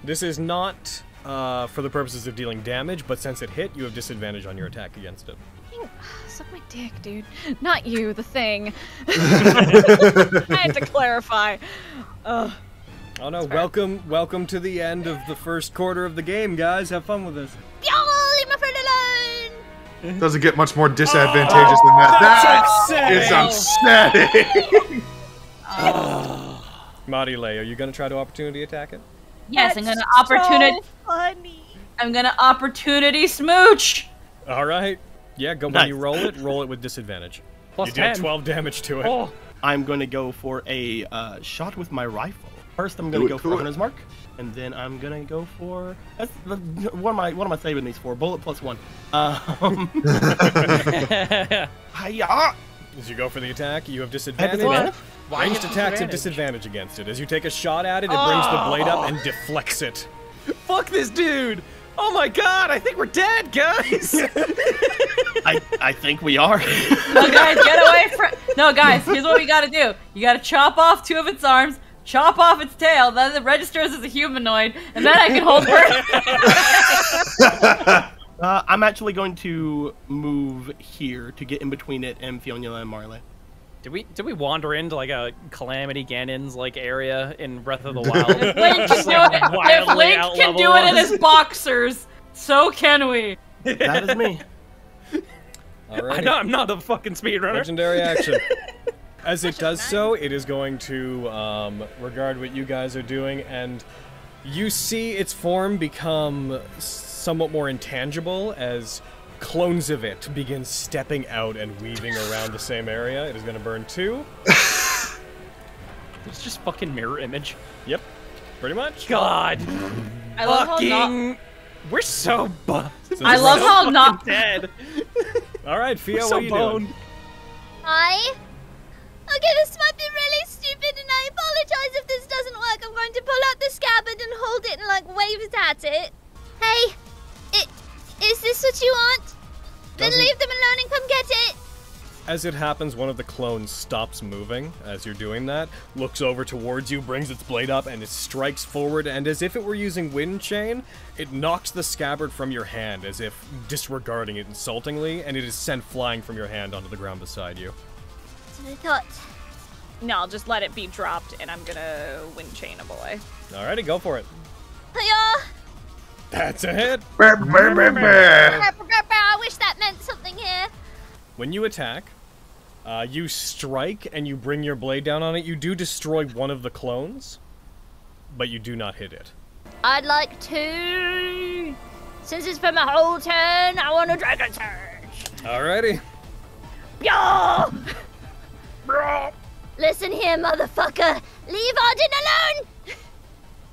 This is not for the purposes of dealing damage, but since it hit, you have disadvantage on your attack against it.
Suck my dick, dude. Not you, the thing. I had to clarify.
Oh no, welcome to the end of the first quarter of the game, guys. Have fun with this.
Y'all, leave my friend alone!
Doesn't get much more disadvantageous than that. That is upsetting!
Marile, are you going to try to opportunity attack it?
Yes, I'm gonna opportunity.
So funny.
I'm gonna opportunity smooch.
All right. Yeah, go when you roll it with disadvantage.
Plus
you deal
10.
12 damage to it.
Oh.
I'm going to go for a shot with my rifle. First, I'm going to go for Hunter's Mark, and then I'm going to go for... What am I saving these for? Bullet plus 1. Hiya!
As you go for the attack, you have disadvantage. Ranged attacks at disadvantage against it. As you take a shot at it, it brings the blade up and deflects it.
Fuck this dude! Oh my god, I think we're dead, guys!
I think we are.
No, guys, get away from... No, guys, here's what we gotta do. You gotta chop off 2 of its arms, chop off its tail, then it registers as a humanoid, and then I can hold her.
I'm actually going to move here to get in between it and Fionnuala and Marley.
Did we wander into like a Calamity Ganon's like area in Breath of the Wild?
If Link can do it in his boxers, so can we.
That is me.
Alrighty.
I know I'm not the fucking speedrunner.
Legendary action. As it does so, it is going to regard what you guys are doing, and you see its form become somewhat more intangible as clones of it begin stepping out and weaving around the same area. It is going to burn 2.
It's just fucking mirror image.
Yep, pretty much.
God.
I love how
fucking... We're so
I love how not
dead.
All right, Fia,
We're
what
so
are you doing?
Okay, this might be really stupid, and I apologize if this doesn't work. I'm going to pull out the scabbard and hold it and, like, wave it at it. Hey, is this what you want? Then leave them alone and come get it.
As it happens, one of the clones stops moving as you're doing that, looks over towards you, brings its blade up, and it strikes forward, and as if it were using wind chain, it knocks the scabbard from your hand, as if disregarding it insultingly, and it is sent flying from your hand onto the ground beside you.
That's what I thought.
No, I'll just let it be dropped, and I'm gonna wind chain a boy.
Alrighty, go for it.
Hiya!
That's a hit!
I wish that meant something here.
When you attack, you strike and you bring your blade down on it. You do destroy one of the clones, but you do not hit it.
I'd like to... Since it's for my whole turn, I want a dragon surge.
Alrighty.
Yo! Listen here, motherfucker. Leave Arden alone!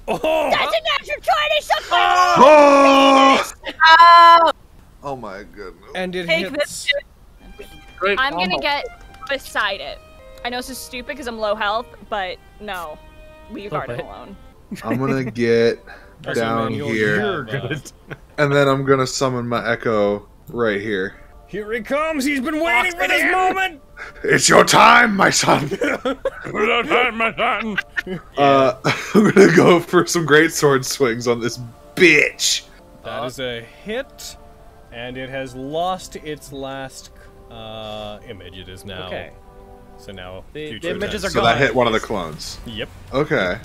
Oh!
That's a natural 20 something!
Oh my goodness.
And it
Take
hits.
this.
I'm gonna get beside it. I know this is stupid because I'm low health, but no. Leave Arden alone.
I'm gonna get down here, and then I'm gonna summon my Echo right here.
Here he comes! He's been waiting for this moment!
It's your time, my son!
Your time, my son!
I'm gonna go for some great sword swings on this bitch!
That is a hit, and it has lost its last image. It is now So now
The
future
images
attacks.
are
So
gone.
that hit one of the clones.
Yep.
Okay.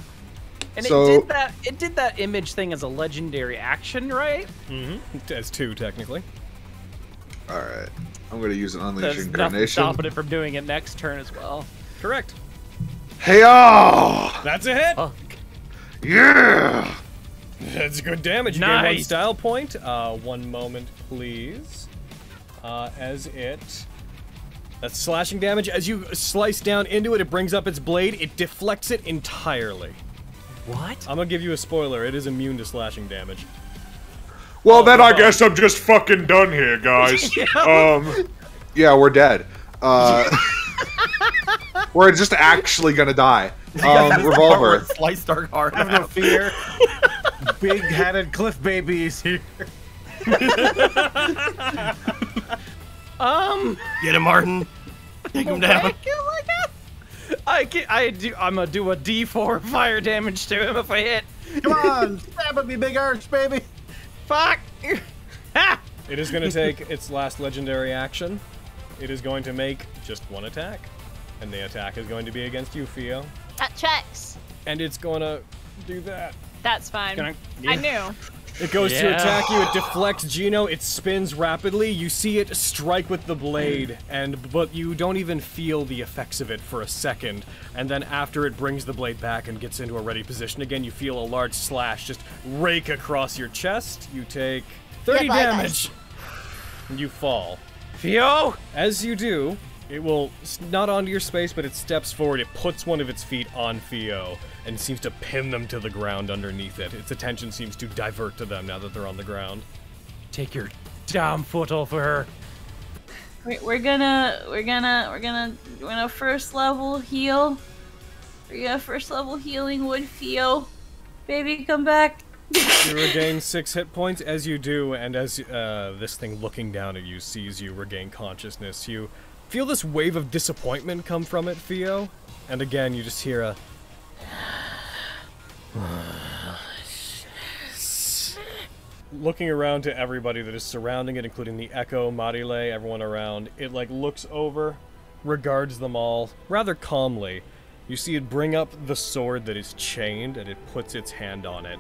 And
So-
it did that image thing as a legendary action, right?
Mm-hmm. As 2, technically.
All right. I'm gonna use an unleash
There's nothing
incarnation.
stopping it from doing it next turn as well.
Correct.
Hey-oh!
That's a hit.
Oh.
Yeah!
That's good damage. You gain 1
Nice.
style point. 1 moment, please. As it... That's slashing damage. As you slice down into it, it brings up its blade. It deflects it entirely.
What?
I'm gonna give you a spoiler. It is immune to slashing damage.
Well, then I guess I'm just fucking done here, guys. Yeah, we're dead. We're just actually gonna die. Revolver.
Slice dark heart.
Have no fear. Big-headed cliff babies here.
Get him, Martin. Take him down.
I'm gonna do a D4 fire damage to him if I hit.
Come on, stab at me, big arch, baby.
Fuck! Ha!
It is gonna take its last legendary action. It is going to make just 1 attack. And the attack is going to be against you, Theo.
That checks.
And it's gonna do that.
That's fine. I knew.
It goes to attack you, it deflects Gino, it spins rapidly, you see it strike with the blade, but you don't even feel the effects of it for a second, and then after it brings the blade back and gets into a ready position again, you feel a large slash just rake across your chest. You take 30 damage. And you fall.
Theo!
As you do, it will, not onto your space, but it steps forward, it puts one of its feet on Theo, and seems to pin them to the ground underneath it. Its attention seems to divert to them now that they're on the ground.
Take your damn foot off of her.
We're gonna first level heal. We're gonna first level healing wood Theo. Baby, come back.
You regain 6 hit points as you do, and as this thing looking down at you sees you regain consciousness, you feel this wave of disappointment come from it, Theo. And again, you just hear a... Looking around to everybody that is surrounding it, including the Echo, Marile, everyone around, it like looks over, regards them all, rather calmly. You see it bring up the sword that is chained, and it puts its hand on it.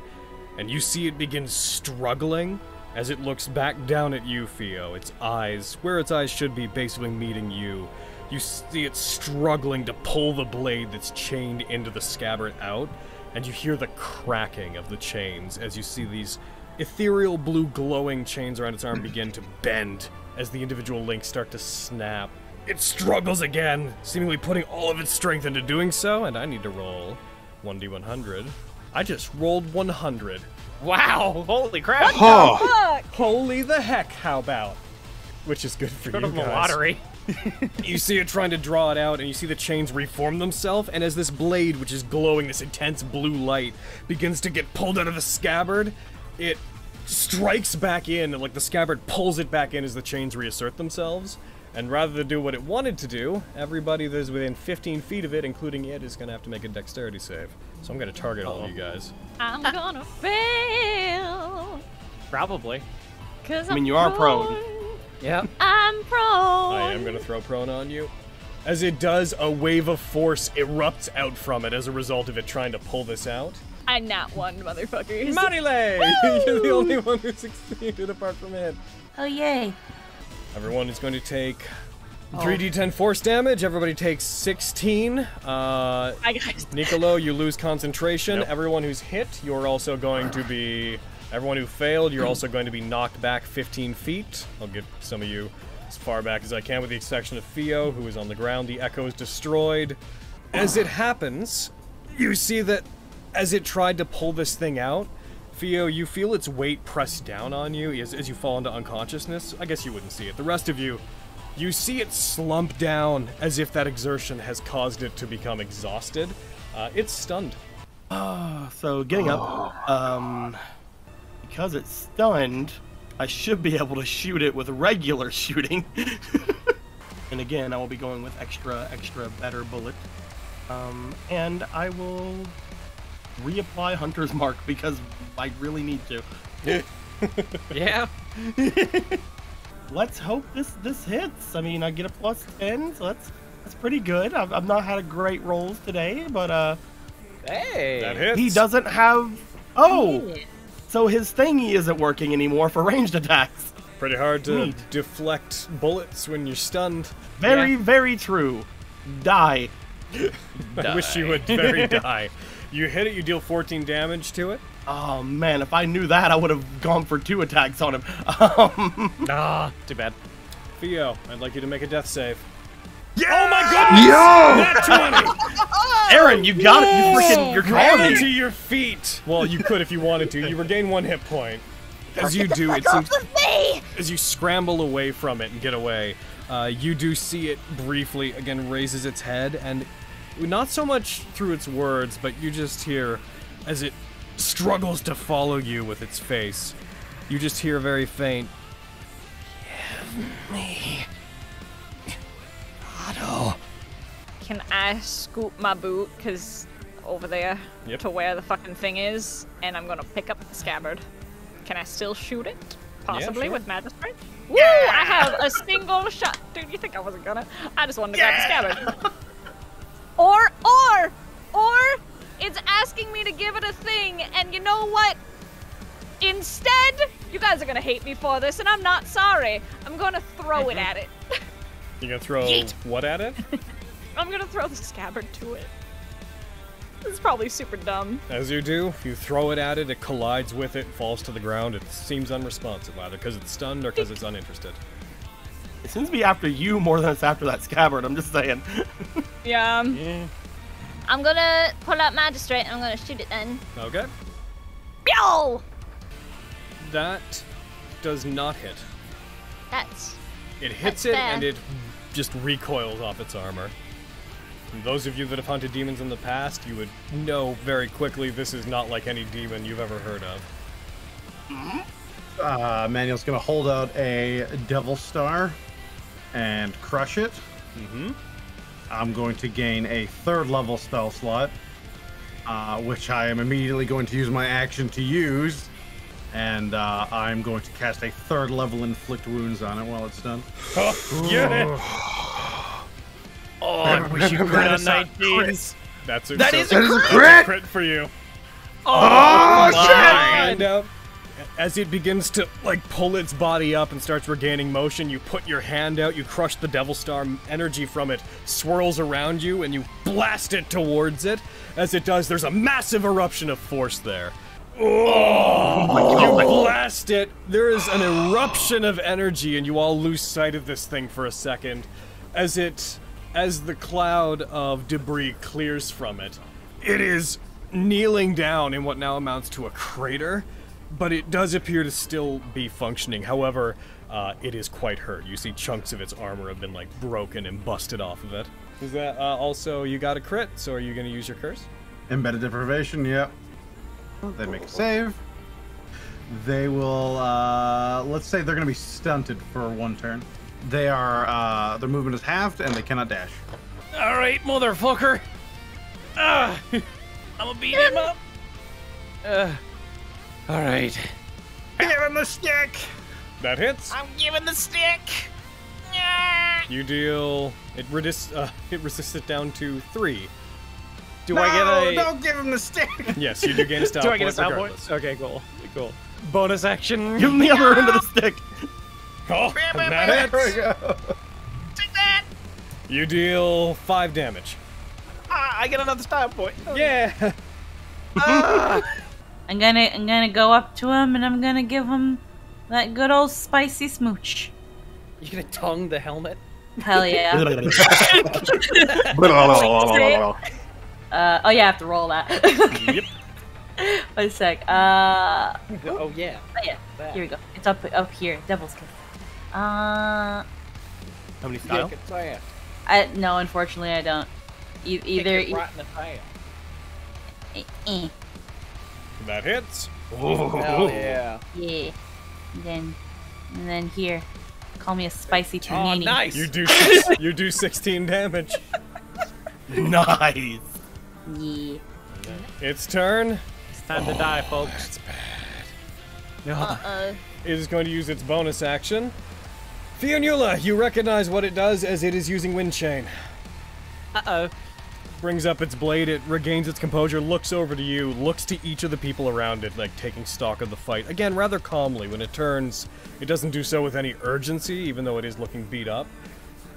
And you see it begin struggling as it looks back down at you, Theo. Its eyes, where its eyes should be, basically meeting you. You see it struggling to pull the blade that's chained into the scabbard out, and you hear the cracking of the chains as you see these ethereal blue glowing chains around its arm begin to bend as the individual links start to snap. It struggles again, seemingly putting all of its strength into doing so, and I need to roll 1d100. I just rolled 100.
Wow! Holy crap!
Huh.
Holy the heck, how about? Which is good for
Sort
you
of
guys.
the lottery.
You see it trying to draw it out, and you see the chains reform themselves, and as this blade, which is glowing this intense blue light, begins to get pulled out of the scabbard, it strikes back in, and like the scabbard pulls it back in as the chains reassert themselves. And rather than do what it wanted to do, everybody that is within 15 feet of it, including it, is going to have to make a dexterity save. So I'm going to target all of you guys.
I'm gonna fail.
Probably.
Cause
I mean, you are prone.
Yep.
I'm prone.
I am going to throw prone on you. As it does, a wave of force erupts out from it as a result of it trying to pull this out.
I nat one, motherfuckers.
Marile! You're the only one who succeeded apart from it.
Oh yay.
Everyone is going to take 3d10 force damage. Everybody takes 16.
I got
Nicolo, you lose concentration.
Nope.
Everyone who's hit, you're also going to be... Everyone who failed, you're also going to be knocked back 15 feet. I'll get some of you as far back as I can, with the exception of Theo, who is on the ground. The Echo is destroyed. As it happens, you see that as it tried to pull this thing out, Theo, you feel its weight press down on you as you fall into unconsciousness. I guess you wouldn't see it. The rest of you, you see it slump down as if that exertion has caused it to become exhausted. It's stunned.
So getting up, because it's stunned, I should be able to shoot it with regular shooting. And again, I will be going with extra better bullet. And I will reapply Hunter's Mark because I really need to.
Yeah.
Let's hope this hits. I mean, I get a +10, so That's pretty good. I've not had great rolls today, but
Hey.
That hits.
he doesn't have. Oh, so his thingy isn't working anymore for ranged attacks.
Pretty hard to
Neat.
deflect bullets when you're stunned.
Very true. Die.
I wish you would very die. You hit it, you deal 14 damage to it.
Oh man, if I knew that, I would have gone for 2 attacks on him.
Nah, too bad.
Theo, I'd like you to make a death save.
Yeah!
Oh my goodness!
Yo!
Nat 20!
Aaron, you got it. You're calling
Roll to
me.
your feet. Well, you could if you wanted to. You regain 1 hit point. As you do, it seems as you scramble away from it and get away, you do see it briefly again raises its head, and not so much through its words, but you just hear as it struggles to follow you with its face. You just hear very faint. Give me bottle.
Can I scoop my boot, cause over there to where the fucking thing is, and I'm gonna pick up the scabbard. Can I still shoot it? Possibly
sure.
with magistrate? Woo! I have a single shot. Dude, you think I wasn't gonna? I just wanted to grab the scabbard. Or it's asking me to give it a thing, and you know what? Instead, you guys are gonna hate me for this, and I'm not sorry. I'm gonna throw it at it.
You're gonna throw what at it?
I'm gonna throw the scabbard to it. This is probably super dumb.
As you do, you throw it at it, it collides with it, falls to the ground. It seems unresponsive, either because it's stunned or because it's uninterested.
It seems to be after you more than it's after that scabbard. I'm just saying.
Yeah.
I'm gonna pull out magistrate and I'm gonna shoot it then.
Okay.
Yo!
That does not hit.
That's
It hits it and it just recoils off its armor. And those of you that have hunted demons in the past, you would know very quickly this is not like any demon you've ever heard of.
Manuel's gonna hold out a Devil Star and crush it. I'm going to gain a 3rd level spell slot, which I am immediately going to use my action to use, and I'm going to cast a 3rd level inflict wounds on it while it's done.
Yeah!
Oh, I wish you crit on 19s.
That
is a crit!
Crit for you.
Oh, shit!
Hand out. As it begins to pull its body up and starts regaining motion, you put your hand out, you crush the Devil Star, energy from it swirls around you, and you blast it towards it. As it does, there's a massive eruption of force there. Oh my God. You blast it, there is an eruption of energy, and you all lose sight of this thing for a second. As the cloud of debris clears from it, it is kneeling down in what now amounts to a crater. But it does appear to still be functioning. However, it is quite hurt. You see chunks of its armor have been broken and busted off of it. Is that also you got a crit? So are you going to use your curse?
Embedded deprivation, yep. They make a save. They will, let's say they're going to be stunted for 1 turn. They are, their movement is halved and they cannot dash.
All right, motherfucker. I'm gonna beat him up. All right.
Give him the stick.
That hits.
I'm giving the stick.
You deal. It resists it down to 3.
Do I get a?
Don't give him the stick.
Yes, you do gain a style
Do I
point
get a style point?
regardless.
Okay, cool. Cool. Bonus action.
Give him the other end of the stick.
Oh, that
There we
hits.
go.
Take that.
You deal 5 damage.
I get another style point.
Yeah.
I'm gonna go up to him and I'm gonna give him that good old spicy smooch.
You gonna tongue the helmet?
Hell yeah. Oh yeah, I have to roll that.
Yep.
One sec.
Oh yeah.
Oh yeah. Here we go. It's up here. Devil's Kiss.
How many style?
No, unfortunately I don't. Either.
Right in the face.
That hits.
Hell yeah.
Yeah. And then here. Call me a spicy
Oh,
panini.
nice.
You do 16 damage.
Nice.
Yeah.
Its turn.
It's time to die, folks.
That's bad.
Uh-oh.
It is going to use its bonus action. Fionula, you recognize what it does as it is using Wind Chain.
Uh-oh.
Brings up its blade, it regains its composure, looks over to you, looks to each of the people around it, like taking stock of the fight. Again, rather calmly. When it turns, it doesn't do so with any urgency, even though it is looking beat up.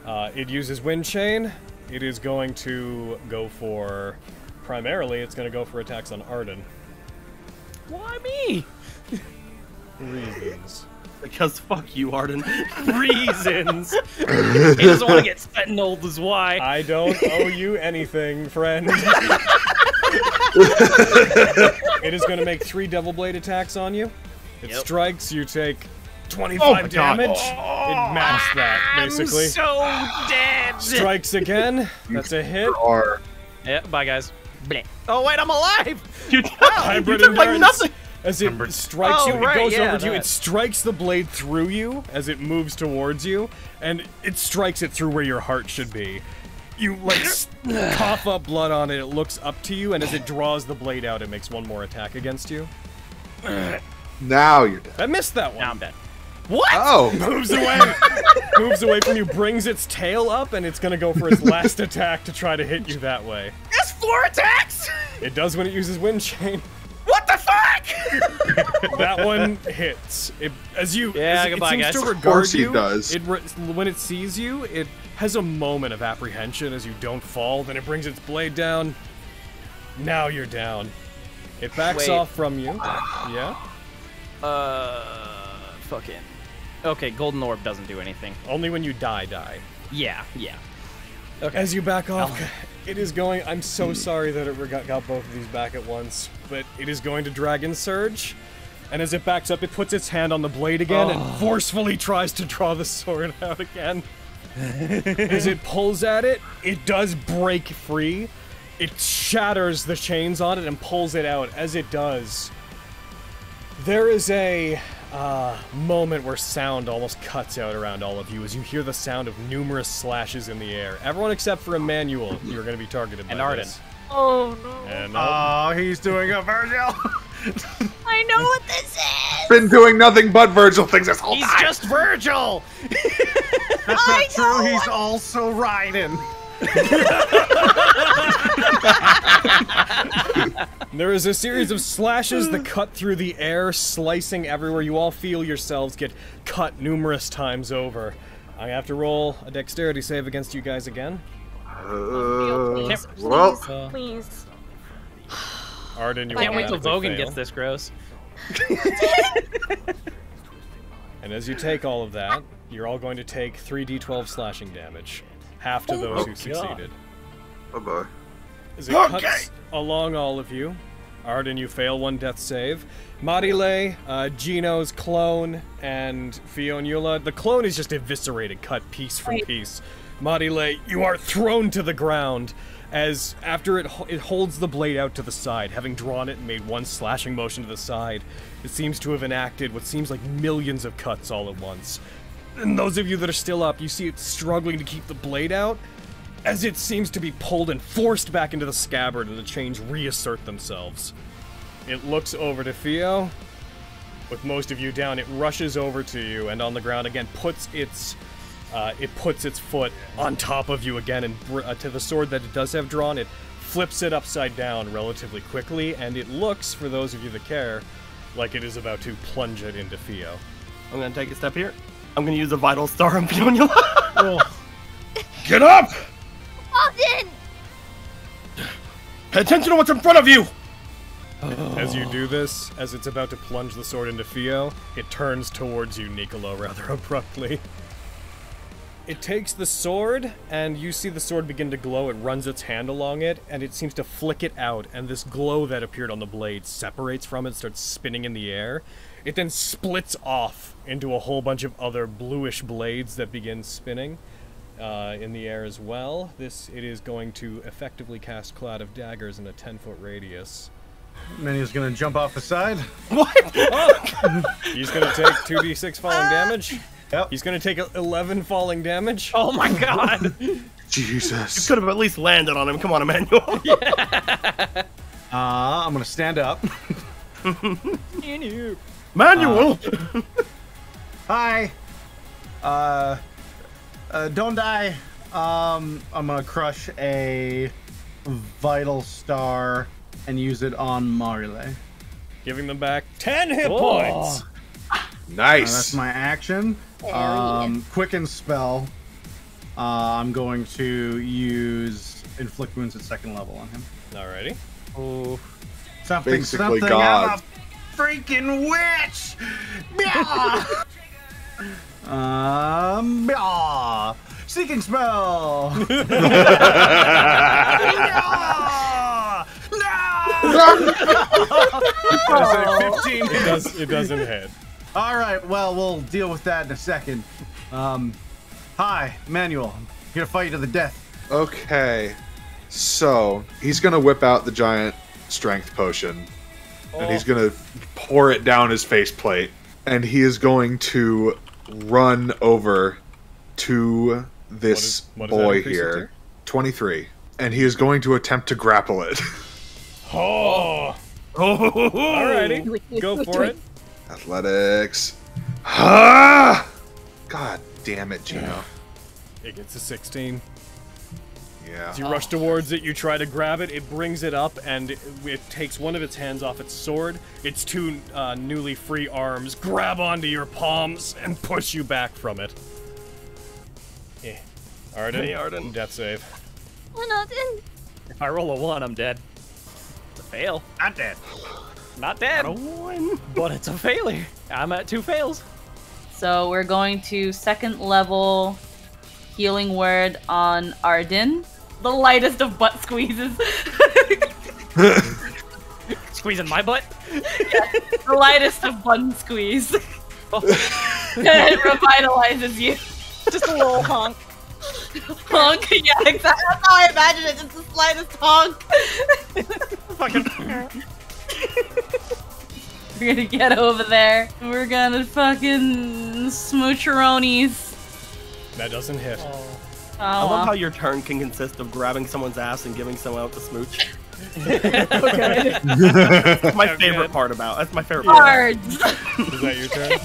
It uses Wind Chain. It is going to go for... Primarily, it's going to go for attacks on Arden.
Why me?
Reasons.
Because fuck you, Arden.
Reasons. He doesn't want to get sentineled is why.
I don't owe you anything, friend. It is going to make 3 Devil Blade attacks on you. It strikes, you take 25 damage. It matched that, basically.
I'm so dead.
Strikes again. That's a hit.
Yeah, bye guys. Bleh. Oh wait, I'm alive!
Hybrid endurance. As it strikes you,
right,
it goes
yeah,
over to you,
that.
it strikes the blade through you as it moves towards you, and it strikes it through where your heart should be. You, like, cough up blood on it, it looks up to you, and as it draws the blade out, it makes 1 more attack against you.
Now you're dead.
I missed that one.
Now I'm dead. What?
Oh!
Moves away! Moves away from you, brings its tail up, and it's gonna go for its last attack to try to hit you that way.
That's 4 attacks?
It does when it uses Wind Chain.
What the fuck?
That one hits. It seems
goodbye, guys.
to regard
Of course
you.
he does.
When it sees you, it has a moment of apprehension as you don't fall. Then it brings its blade down. Now you're down. It backs off from you. Yeah.
Fucking. Okay, Golden Orb doesn't do anything.
Only when you die.
Yeah. Okay.
As you back off, it is going. I'm so sorry that it got both of these back at once, but it is going to Dragon Surge. And as it backs up, it puts its hand on the blade again and forcefully tries to draw the sword out again. As it pulls at it, it does break free. It shatters the chains on it and pulls it out. As it does, there is a moment where sound almost cuts out around all of you as you hear the sound of numerous slashes in the air. Everyone except for Emmanuel, you're going to be targeted by
Arden.
this.
Oh no.
And
Oh, he's doing a Virgil.
I know what this is.
Been doing nothing but Virgil things this whole
He's
time.
just Virgil!
That's not true. He's also Raiden.
there is a series of slashes that cut through the air, slicing everywhere. You all feel yourselves get cut numerous times over. I have to roll a dexterity save against you guys again.
Well,
Please.
Arden, you
Can't wait till
automatically
Vogan
fail.
gets this gross.
And as you take all of that, you're all going to take 3d12 slashing damage. Half to those who succeeded.
bye-bye.
As it cuts along all of you, Arden, you fail 1 death save. Marile, Gino's clone, and Fionnuala. The clone is just eviscerated, cut piece from piece. Marile, you are thrown to the ground as after it holds the blade out to the side, having drawn it and made 1 slashing motion to the side. It seems to have enacted what seems like millions of cuts all at once. And those of you that are still up, you see it struggling to keep the blade out as it seems to be pulled and forced back into the scabbard and the chains reassert themselves. It looks over to Theo. With most of you down, it rushes over to you and on the ground again puts its foot on top of you again and to the sword that it does have drawn, it flips it upside down relatively quickly, and it looks, for those of you that care, like it is about to plunge it into Theo.
I'm gonna take a step here. I'm gonna use a Vital Star on Fionnuala.
Get up!
Often.
Pay attention to what's in front of you!
As you do this, as it's about to plunge the sword into Theo, it turns towards you, Nicolo, rather abruptly. It takes the sword, and you see the sword begin to glow. It runs its hand along it, and it seems to flick it out, and this glow that appeared on the blade separates from it, starts spinning in the air. It then splits off into a whole bunch of other bluish blades that begin spinning in the air as well. It is going to effectively cast Cloud of Daggers in a 10-foot radius.
And then he's gonna jump off the side.
What?
Oh! He's going to take 2d6 falling damage.
Yep.
He's going to take 11 falling damage.
Oh my god!
Jesus.
You could have at least landed on him. Come on, Emmanuel.
I'm gonna stand up.
Manuel!
Hi. Don't die. I'm gonna crush a vital star and use it on Marile.
Giving them back 10 hit points.
Nice.
That's my action. Quicken spell. I'm going to use inflict wounds at 2nd level on him.
Alrighty.
Oh,
Basically God.
I'm a freaking witch. Seeking spell.
It doesn't hit.
All right, well, we'll deal with that in a second. Hi, Manuel. I'm here to fight you to the death.
Okay, so he's gonna whip out the giant strength potion, and he's gonna pour it down his faceplate, and he is going to run over to this boy here, 23, and he is going to attempt to grapple it.
Alrighty, go for it.
Athletics. Ah! God damn it, Gino.
It gets a 16.
Yeah.
As you rush towards it, you try to grab it, it brings it up, and it takes one of its hands off its sword. Its 2 newly free arms grab onto your palms and push you back from it. Arden,
Hey, Arden.
death save.
We're not in.
If I roll a 1, I'm dead. It's a fail.
Not dead.
Not dead.
Not a 1.
But it's a failure. I'm at 2 fails.
So we're going to 2nd level healing word on Arden. The lightest of butt squeezes.
Squeezing my butt?
The lightest of button squeeze. It revitalizes you.
Just a little honk.
Honk, yeah, exactly. That's how I imagine it. Just the slightest honk.
Fucking.
We're gonna get over there. We're gonna fucking smoocheronies.
That doesn't hit.
I love how your turn can consist of grabbing someone's ass and giving someone else a smooch.
Okay.
That's my favorite part about. That's my favorite part.
Cards.
Is that your turn?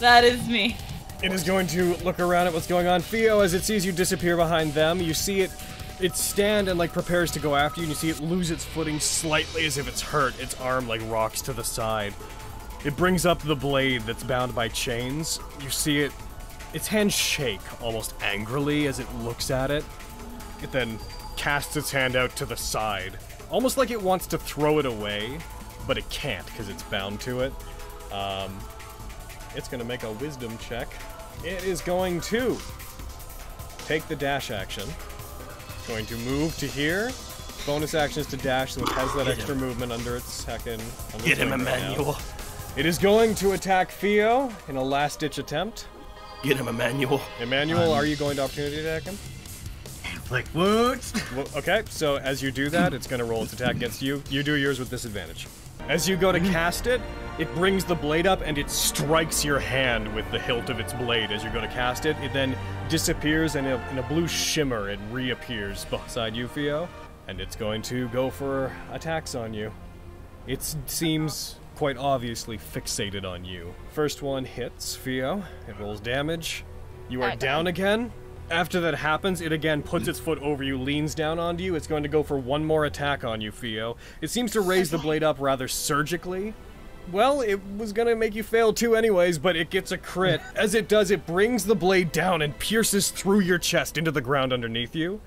That is me.
It is going to look around at what's going on. Theo, as it sees you disappear behind them, you see it stand and like prepares to go after you, and you see it lose its footing slightly as if it's hurt. Its arm like rocks to the side. It brings up the blade that's bound by chains. You see it, its hands shake almost angrily as it looks at it. It then casts its hand out to the side, almost like it wants to throw it away, but it can't because it's bound to it. It's going to make a wisdom check. It is going to take the dash action. It's going to move to here. Bonus action is to dash, so it has that extra movement under its second.
Get him, Emmanuel.
It is going to attack Theo in a last-ditch attempt.
Get him, Emmanuel.
Emmanuel, are you going to opportunity attack him?
Inflict wounds.
Well, okay, so as you do that, it's going to roll its attack against you. You do yours with disadvantage. As you go to cast it, it brings the blade up and it strikes your hand with the hilt of its blade. As you go to cast it, it then disappears and in a blue shimmer it reappears beside you, Theo. And it's going to go for attacks on you. It seems quite obviously fixated on you. First one hits, Theo. It rolls damage. You are down again. After that happens, it again puts its foot over you, leans down onto you. It's going to go for one more attack on you, Theo. It seems to raise the blade up rather surgically. Well, it was going to make you fail too anyways, but it gets a crit. As it does, it brings the blade down and pierces through your chest into the ground underneath you.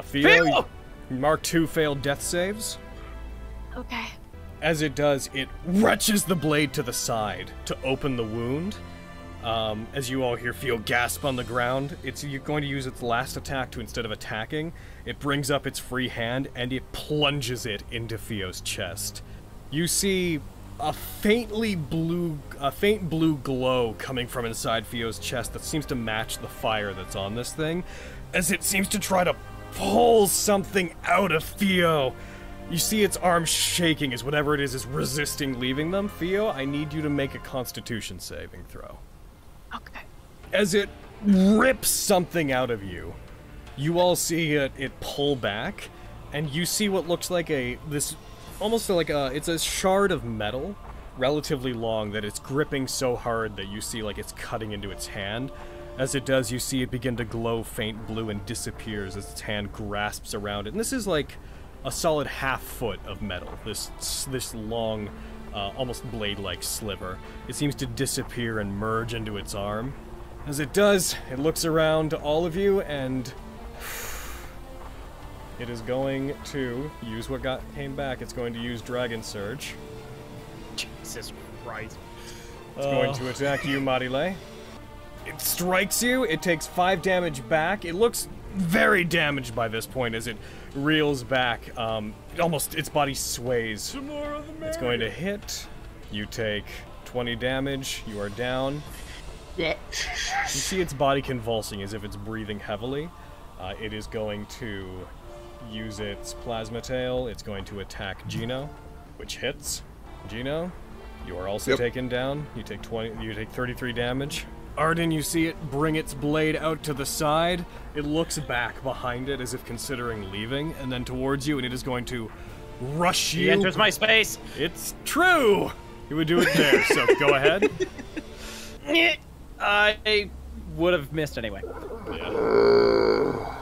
Theo, Mark 2 failed death saves.
Okay.
As it does, it wrenches the blade to the side to open the wound. As you all hear Theo gasp on the ground, you're going to use its last attack to, instead of attacking, it brings up its free hand and it plunges it into Theo's chest. You see a faint blue glow coming from inside Theo's chest that seems to match the fire that's on this thing, as it seems to try to pull something out of Theo. You see its arm shaking as whatever it is resisting leaving them. Theo, I need you to make a Constitution saving throw.
Okay.
As it rips something out of you, you all see it pull back, and you see what looks like it's a shard of metal, relatively long, that it's gripping so hard that you see like it's cutting into its hand. As it does, you see it begin to glow faint blue and disappears as its hand grasps around it. And this is like a solid half foot of metal, this long, almost blade-like sliver. It seems to disappear and merge into its arm. As it does, it looks around to all of you, and it is going to use what came back. It's going to use Dragon Surge.
Jesus Christ.
It's going to attack you, Marile. It strikes you. It takes 5 damage back. It looks very damaged by this point as it reels back. Its body sways. It's going to hit. You take 20 damage. You are down. You see its body convulsing as if it's breathing heavily. It is going to use its plasma tail. It's going to attack Gino, which hits. Gino, you are also taken down. You take 33 damage. Arden, you see it bring its blade out to the side. It looks back behind it as if considering leaving, and then towards you, and it is going to rush you.
He enters my space.
It's true. You would do it there, so go ahead.
I would have missed anyway.
Yeah.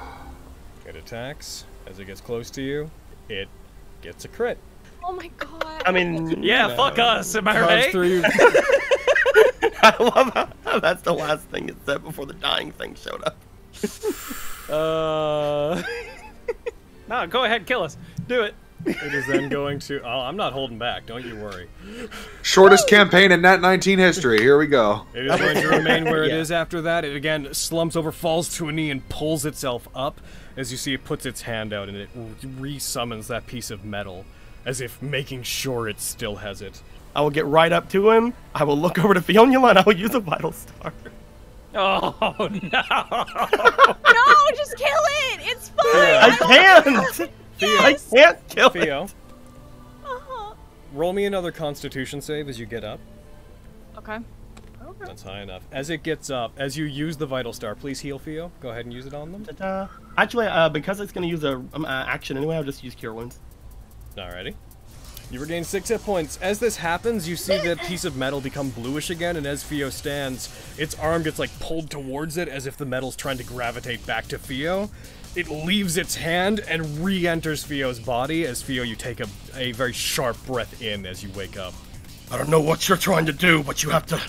It attacks. As it gets close to you, it gets a crit.
Oh my god.
I mean,
yeah, fuck us, am I right?
Through
I love how that's the last thing it said before the dying thing showed up.
No, go ahead, kill us. Do it.
It is then going to... Oh, I'm not holding back, don't you worry.
Shortest campaign in Nat19 history. Here we go.
It is going to remain where it is after that. It again slumps over, falls to a knee, and pulls itself up. As you see, it puts its hand out and it re-summons that piece of metal, as if making sure it still has it.
I will get right up to him. I will look over to Fiona and I will use a Vital Star.
Oh, no.
No, just kill it. It's fine.
I can't. I can't kill
Theo,
it.
roll me another Constitution save as you get up.
Okay.
That's high enough. As it gets up, as you use the Vital Star, please heal Theo. Go ahead and use it on them.
Actually, because it's going to use a action anyway, I'll just use Cure Wounds.
Alrighty. You regain 6 hit points. As this happens, you see that piece of metal become bluish again, and as Theo stands, its arm gets like pulled towards it as if the metal's trying to gravitate back to Theo. It leaves its hand and re-enters Theo's body. As Theo, you take a very sharp breath in as you wake up.
I don't know what you're trying to do, but you have to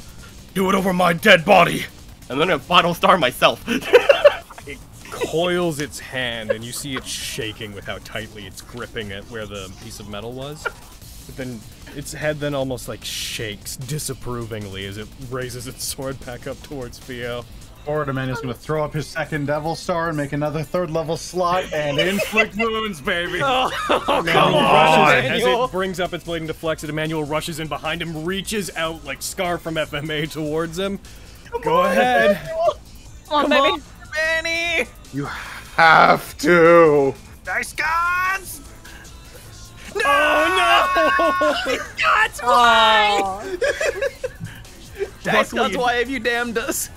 do it over my dead body. And then I Vital Star myself.
It coils its hand, and you see it shaking with how tightly it's gripping at where the piece of metal was. But then its head then almost like shakes disapprovingly as it raises its sword back up towards Theo.
Forward Emmanuel's gonna throw up his second Devil Star and make another 3rd level slot and inflict wounds, baby.
Come on! As it brings up its blade and deflects it, Emmanuel rushes in behind him, reaches out like Scar from FMA towards him. Go ahead.
Come on, baby.
Manny!
You have to.
Nice guns!
No! Oh no!
That's why!
Luckily,
That's why have you damned us?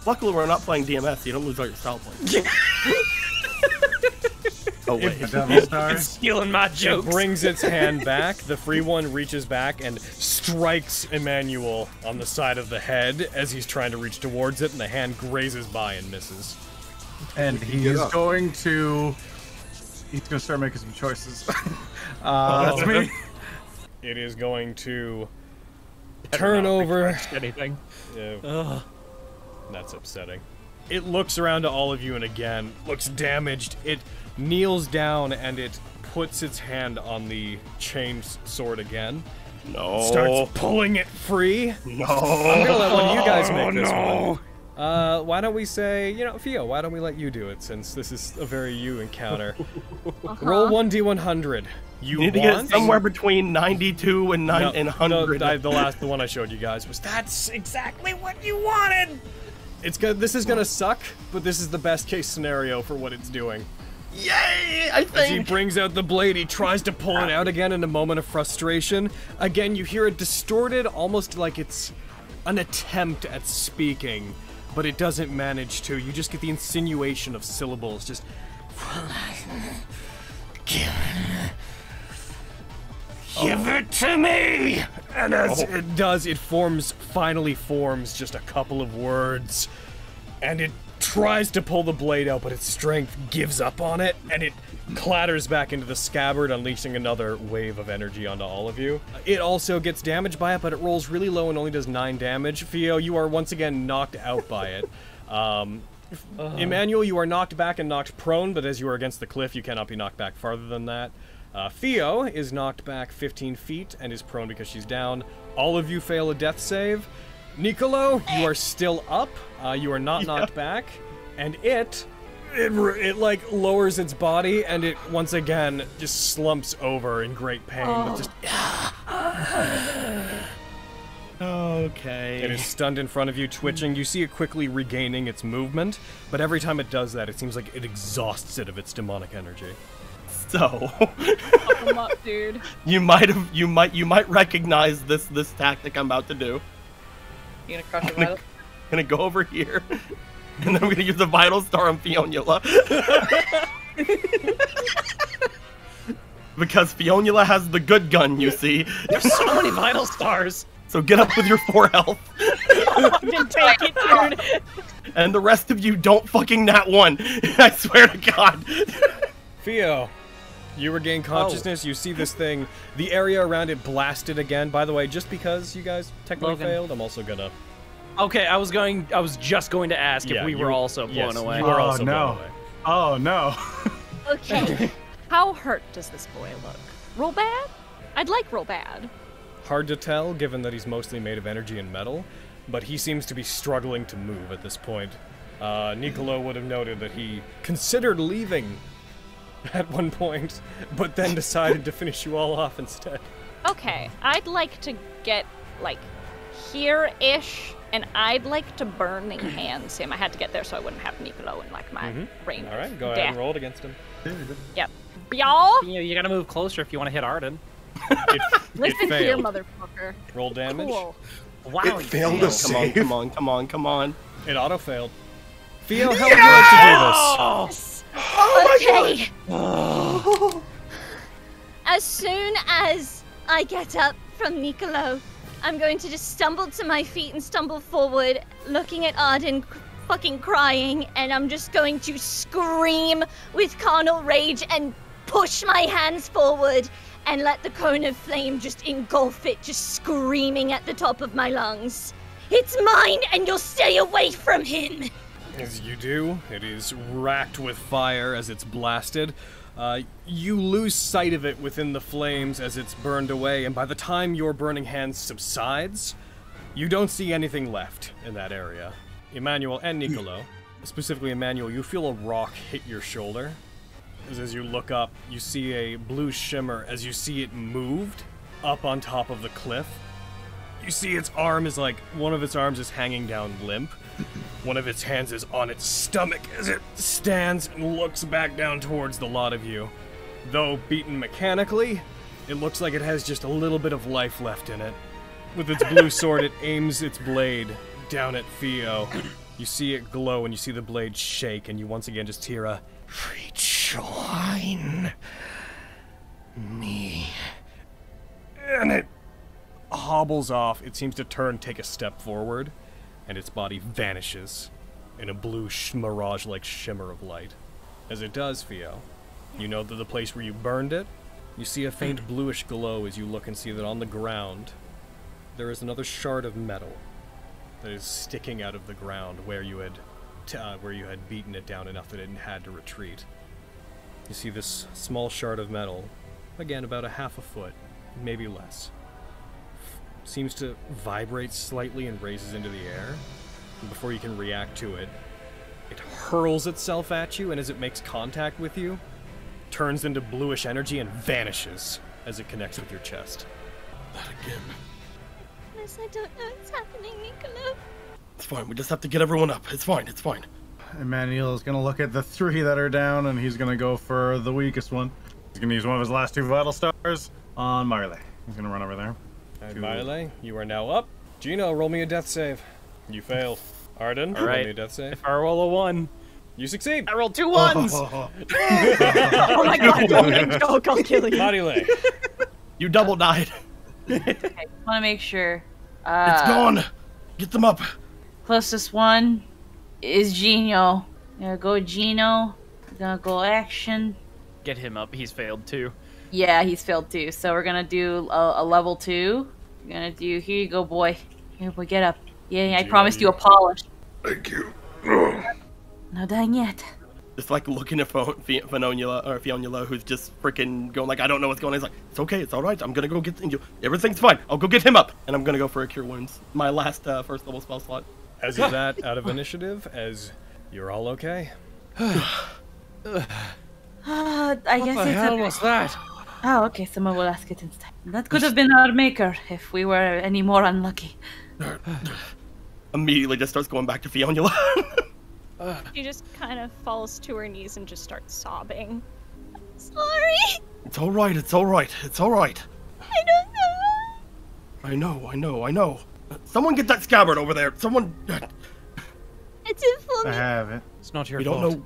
Luckily, we're not playing DMS, so you don't lose all your style points. Oh wait,
Devil Star.
It's stealing my jokes.
It brings its hand back. The free one reaches back and strikes Emmanuel on the side of the head as he's trying to reach towards it, and the hand grazes by and misses.
And he's going to start making some choices. That's me.
It is going to turn over.
Anything.
That's upsetting. It looks around to all of you and again looks damaged. It kneels down and it puts its hand on the chained sword again.
No.
Starts pulling it free.
No.
I'm gonna let one of you guys make this one. Why don't we say, Theo, why don't we let you do it since this is a very you encounter. Roll 1d100. You
need to get it somewhere between 92 and 100.
The one I showed you guys was that's exactly what you wanted. It's good. This is gonna suck, but this is the best case scenario for what it's doing.
Yay! I think.
As he brings out the blade, he tries to pull it out again in a moment of frustration. Again, you hear it distorted, almost like it's an attempt at speaking, but it doesn't manage to. You just get the insinuation of syllables, just. Give it to me! And as it does, it finally forms just a couple of words. and it tries to pull the blade out, but its strength gives up on it, and it clatters back into the scabbard, unleashing another wave of energy onto all of you. It also gets damaged by it, but it rolls really low and only does 9 damage. Theo, you are once again knocked out by it. Emmanuel, you are knocked back and knocked prone, but as you are against the cliff, you cannot be knocked back farther than that. Theo is knocked back 15 feet and is prone because she's down. All of you fail a death save. Nicolo, you are still up. You are not knocked back, and it like lowers its body, and it once again just slumps over in great pain. But just
okay.
It is stunned in front of you, twitching. You see it quickly regaining its movement, but every time it does that, it seems like it exhausts it of its demonic energy.
So,
Fuck him up, dude.
you might recognize this tactic I'm about to do.
You gonna crush it vital?
I'm gonna go over here, and then I'm gonna use the vital star on Fionnuala. Because Fionnuala has the good gun, you see.
There's so many vital stars.
So get up with your 4 health.
Fucking take it, dude.
And the rest of you don't fucking nat 1. I swear to God.
Theo, you regain consciousness. You see this thing, the area around it blasted again. By the way, just because you guys technically
Logan.
failed, I'm also gonna...
Okay, I was just going to ask if we were also blown away.
You were also blown away.
Oh no.
Okay. How hurt does this boy look? Roll bad? I'd like roll bad.
Hard to tell, given that he's mostly made of energy and metal, but he seems to be struggling to move at this point. Nicolo would have noted that he considered leaving at one point, but then decided to finish you all off instead.
Okay, I'd like to get, like, here-ish, and I'd like to Burning Hands him. I had to get there so I wouldn't have Nicolo in, like, my range.
All right, go ahead
death.
and roll it against him.
Yep. Y'all,
You gotta move closer if you want to hit Arden.
listen here,
failed.
motherfucker.
Roll damage.
Cool.
Wow.
It failed
Come
to save.
on.
It auto-failed. Theo, how would you like to do this?
Okay. As soon as I get up from Nicolo, I'm going to just stumble to my feet and stumble forward, looking at Arden fucking crying, and I'm just going to scream with carnal rage and push my hands forward and let the cone of flame just engulf it, just screaming at the top of my lungs. It's mine, and you'll stay away from him!
As you do, it is racked with fire as it's blasted. You lose sight of it within the flames as it's burned away, and by the time your burning hand subsides, you don't see anything left in that area. Emmanuel and Nicolo, specifically Emmanuel, you feel a rock hit your shoulder. As you look up, you see a blue shimmer as you see it moved up on top of the cliff. You see its arm is like, one of its arms is hanging down limp. One of its hands is on its stomach as it stands and looks back down towards the lot of you. Though beaten mechanically, it looks like it has just a little bit of life left in it. With its blue sword, it aims its blade down at Theo. You see it glow and you see the blade shake, and you once again just hear a rejoin me. And it hobbles off. It seems to take a step forward, and its body vanishes in a blue mirage-like shimmer of light. As it does, Theo, you know that the place where you burned it, you see a faint bluish glow as you look and see that on the ground there is another shard of metal that is sticking out of the ground where you had beaten it down enough that it had to retreat. You see this small shard of metal, again about a half a foot, maybe less. Seems to vibrate slightly and raises into the air. And before you can react to it, it hurls itself at you, and as it makes contact with you, turns into bluish energy and vanishes as it connects with your chest.
That again.
Yes, I don't know what's happening, Nicolo.
It's fine. We just have to get everyone up. It's fine. It's fine.
Emmanuel is gonna look at the 3 that are down, and he's gonna go for the weakest one. He's gonna use one of his last 2 vital stars on Marley. He's gonna run over there.
Marley, you are now up. Gino, roll me a death save. You failed. Arden, roll me a death save.
If I roll a 1,
you succeed.
I rolled 2 1s.
Oh my god, don't joke, I'll kill you.
Marile,
You double died.
Okay, just want to make sure.
It's gone. Get them up.
Closest one is Gino. Gonna go Gino. Gonna go action.
Get him up. He's failed too.
Yeah, he's failed too. So we're gonna do a level 2. We're gonna do. Here you go, boy. Here, boy, get up. Yeah, I promised you a polish.
Thank you.
No dying yet.
Just like looking at Fionnuala, who's just freaking going like, I don't know what's going on. He's like, it's okay, it's all right. I'm gonna go get everything's fine. I'll go get him up, and I'm gonna go for a cure wounds. My last first level spell slot.
As is that out of initiative, as you're all okay.
I
What
guess
the
it's
hell was that?
Oh, okay. Someone will ask it instead. That could have been our maker if we were any more unlucky.
Immediately just starts going back to Fionnuala.
She just kind of falls to her knees and just starts sobbing. Sorry.
It's all right. It's all right. It's all right.
I don't know.
I know. Someone get that scabbard over there. Someone.
It's in for
I
me.
have it.
It's not your
We
fault.
don't know.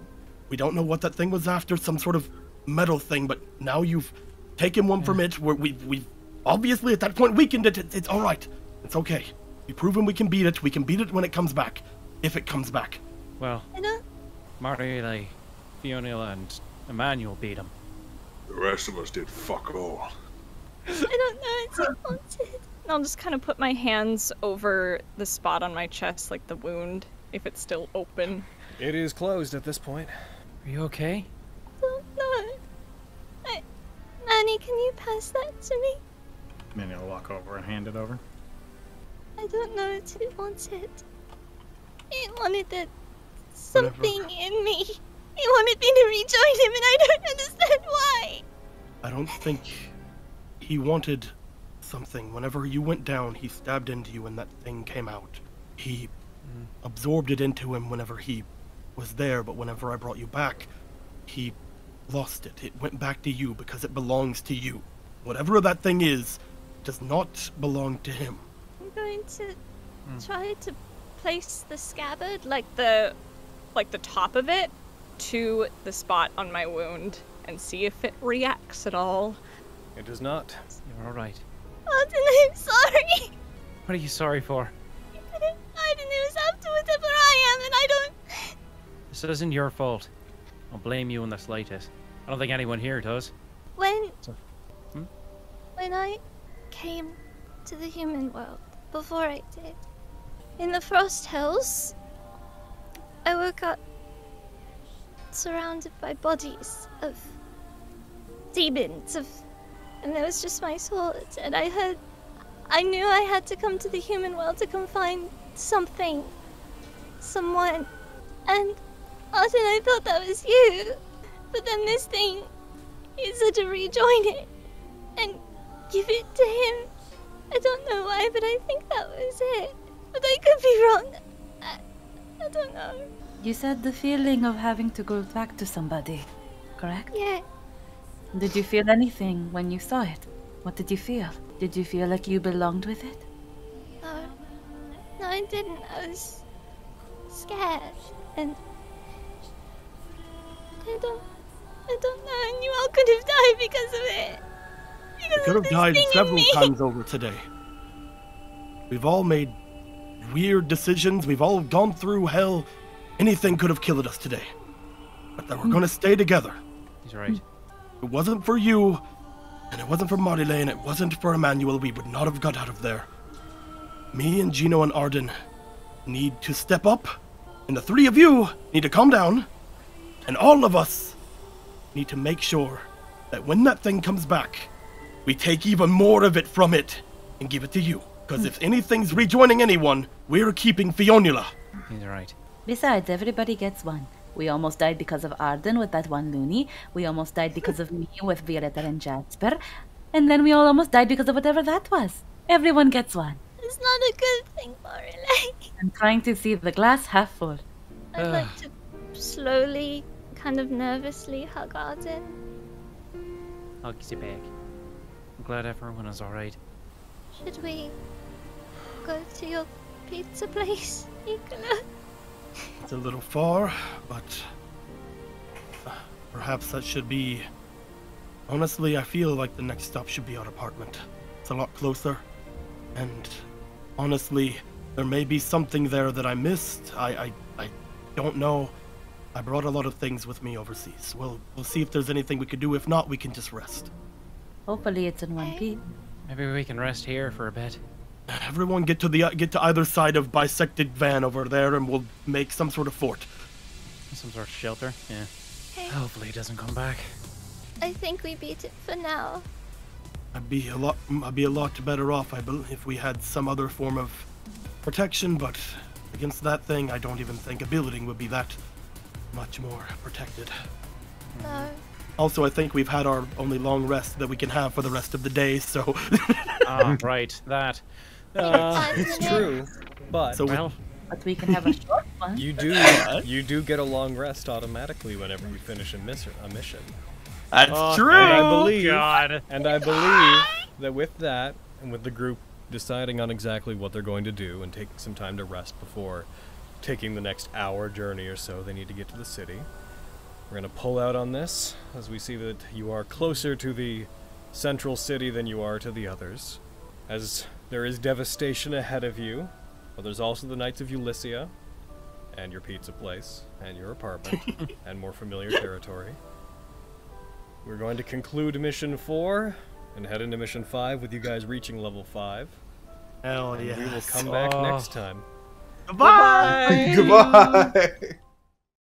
We don't know what that thing was after. Some sort of metal thing. But now you've taken one from it. We've obviously at that point weakened it. It's all right. It's okay. We've proven we can beat it. We can beat it when it comes back. If it comes back.
Well,
I don't.
Marielle, Fionnuala, and Emmanuel beat him.
The rest of us did fuck all.
I don't know. It's haunted.
And I'll just kind of put my hands over the spot on my chest, like the wound, if it's still open.
It is closed at this point.
Are you okay?
I don't know. Nanny, can you pass that to me?
Minnie will walk over and hand it over.
I don't know what it wanted. It wanted something in me. It wanted me to rejoin him, and I don't understand why.
I don't think he wanted something. Whenever you went down, he stabbed into you and that thing came out. He absorbed it into him whenever he was there, but whenever I brought you back, he lost it. It went back to you because it belongs to you. Whatever that thing is, does not belong to him.
I'm going to try to place the scabbard, like the top of it, to the spot on my wound and see if it reacts at all.
It does not.
You're alright.
Martin, I'm sorry.
What are you sorry for?
I didn't know it was up to whatever I am, and I don't.
This isn't your fault. I'll blame you in the slightest. I don't think anyone here does.
When
Hmm?
when I came to the human world, before I did, in the Frost Hills, I woke up surrounded by bodies of demons, and there was just my sword, and I knew I had to come to the human world to come find something, someone, and Martin, I thought that was you, but then this thing, he said to rejoin it, and give it to him. I don't know why, but I think that was it, but I could be wrong. I don't know.
You said the feeling of having to go back to somebody, correct?
Yeah.
Did you feel anything when you saw it? What did you feel? Did you feel like you belonged with it?
No, I didn't. I was scared, and I don't know. And you all could have died because of it.
We could have died several times over today. We've all made weird decisions. We've all gone through hell. Anything could have killed us today. But that we're gonna stay together.
He's right.
If it wasn't for you, and it wasn't for Marielle, and it wasn't for Emmanuel, we would not have got out of there. Me and Gino and Arden need to step up, and the three of you need to calm down, and all of us need to make sure that when that thing comes back, we take even more of it from it and give it to you. Because if anything's rejoining anyone, we're keeping Fionnuala.
He's right.
Besides, everybody gets one. We almost died because of Arden with that one loony. We almost died because of me with Violetta and Jasper. And then we all almost died because of whatever that was. Everyone gets one.
It's not a good thing, Marielle.
I'm trying to see the glass half full.
I'd like to slowly, kind of nervously hug Arden.
I'll get you back. I'm glad everyone is alright.
Should we go to your pizza place, Nicola?
It's a little far, but perhaps that should be... Honestly, I feel like the next stop should be our apartment. It's a lot closer, and honestly, there may be something there that I missed. I don't know. I brought a lot of things with me overseas. We'll see if there's anything we could do. If not, we can just rest.
Hopefully it's in one piece.
Maybe we can rest here for a bit.
Everyone get to either side of bisected van over there, and we'll make some sort of fort.
Some sort of shelter. Yeah.
Hey.
Hopefully it doesn't come back.
I think we beat it for now.
I'd be a lot better off, I believe, if we had some other form of protection. But against that thing, I don't even think a building would be that much more protected.
No.
Also, I think we've had our only long rest that we can have for the rest of the day, so...
Right, that.
It's true, but
So
Well,
But we can have a short one.
you do get a long rest automatically whenever you finish a mission.
That's true!
And I believe that with that, and with the group deciding on exactly what they're going to do and taking some time to rest before taking the next hour journey or so they need to get to the city, we're going to pull out on this, as we see that you are closer to the central city than you are to the others, as there is devastation ahead of you, but there's also the Knights of Ulyssia, and your pizza place, and your apartment, and more familiar territory. We're going to conclude Mission 4, and head into Mission 5 with you guys reaching level 5.
Hell
And
yeah.
we will come back next time.
Goodbye!
Goodbye.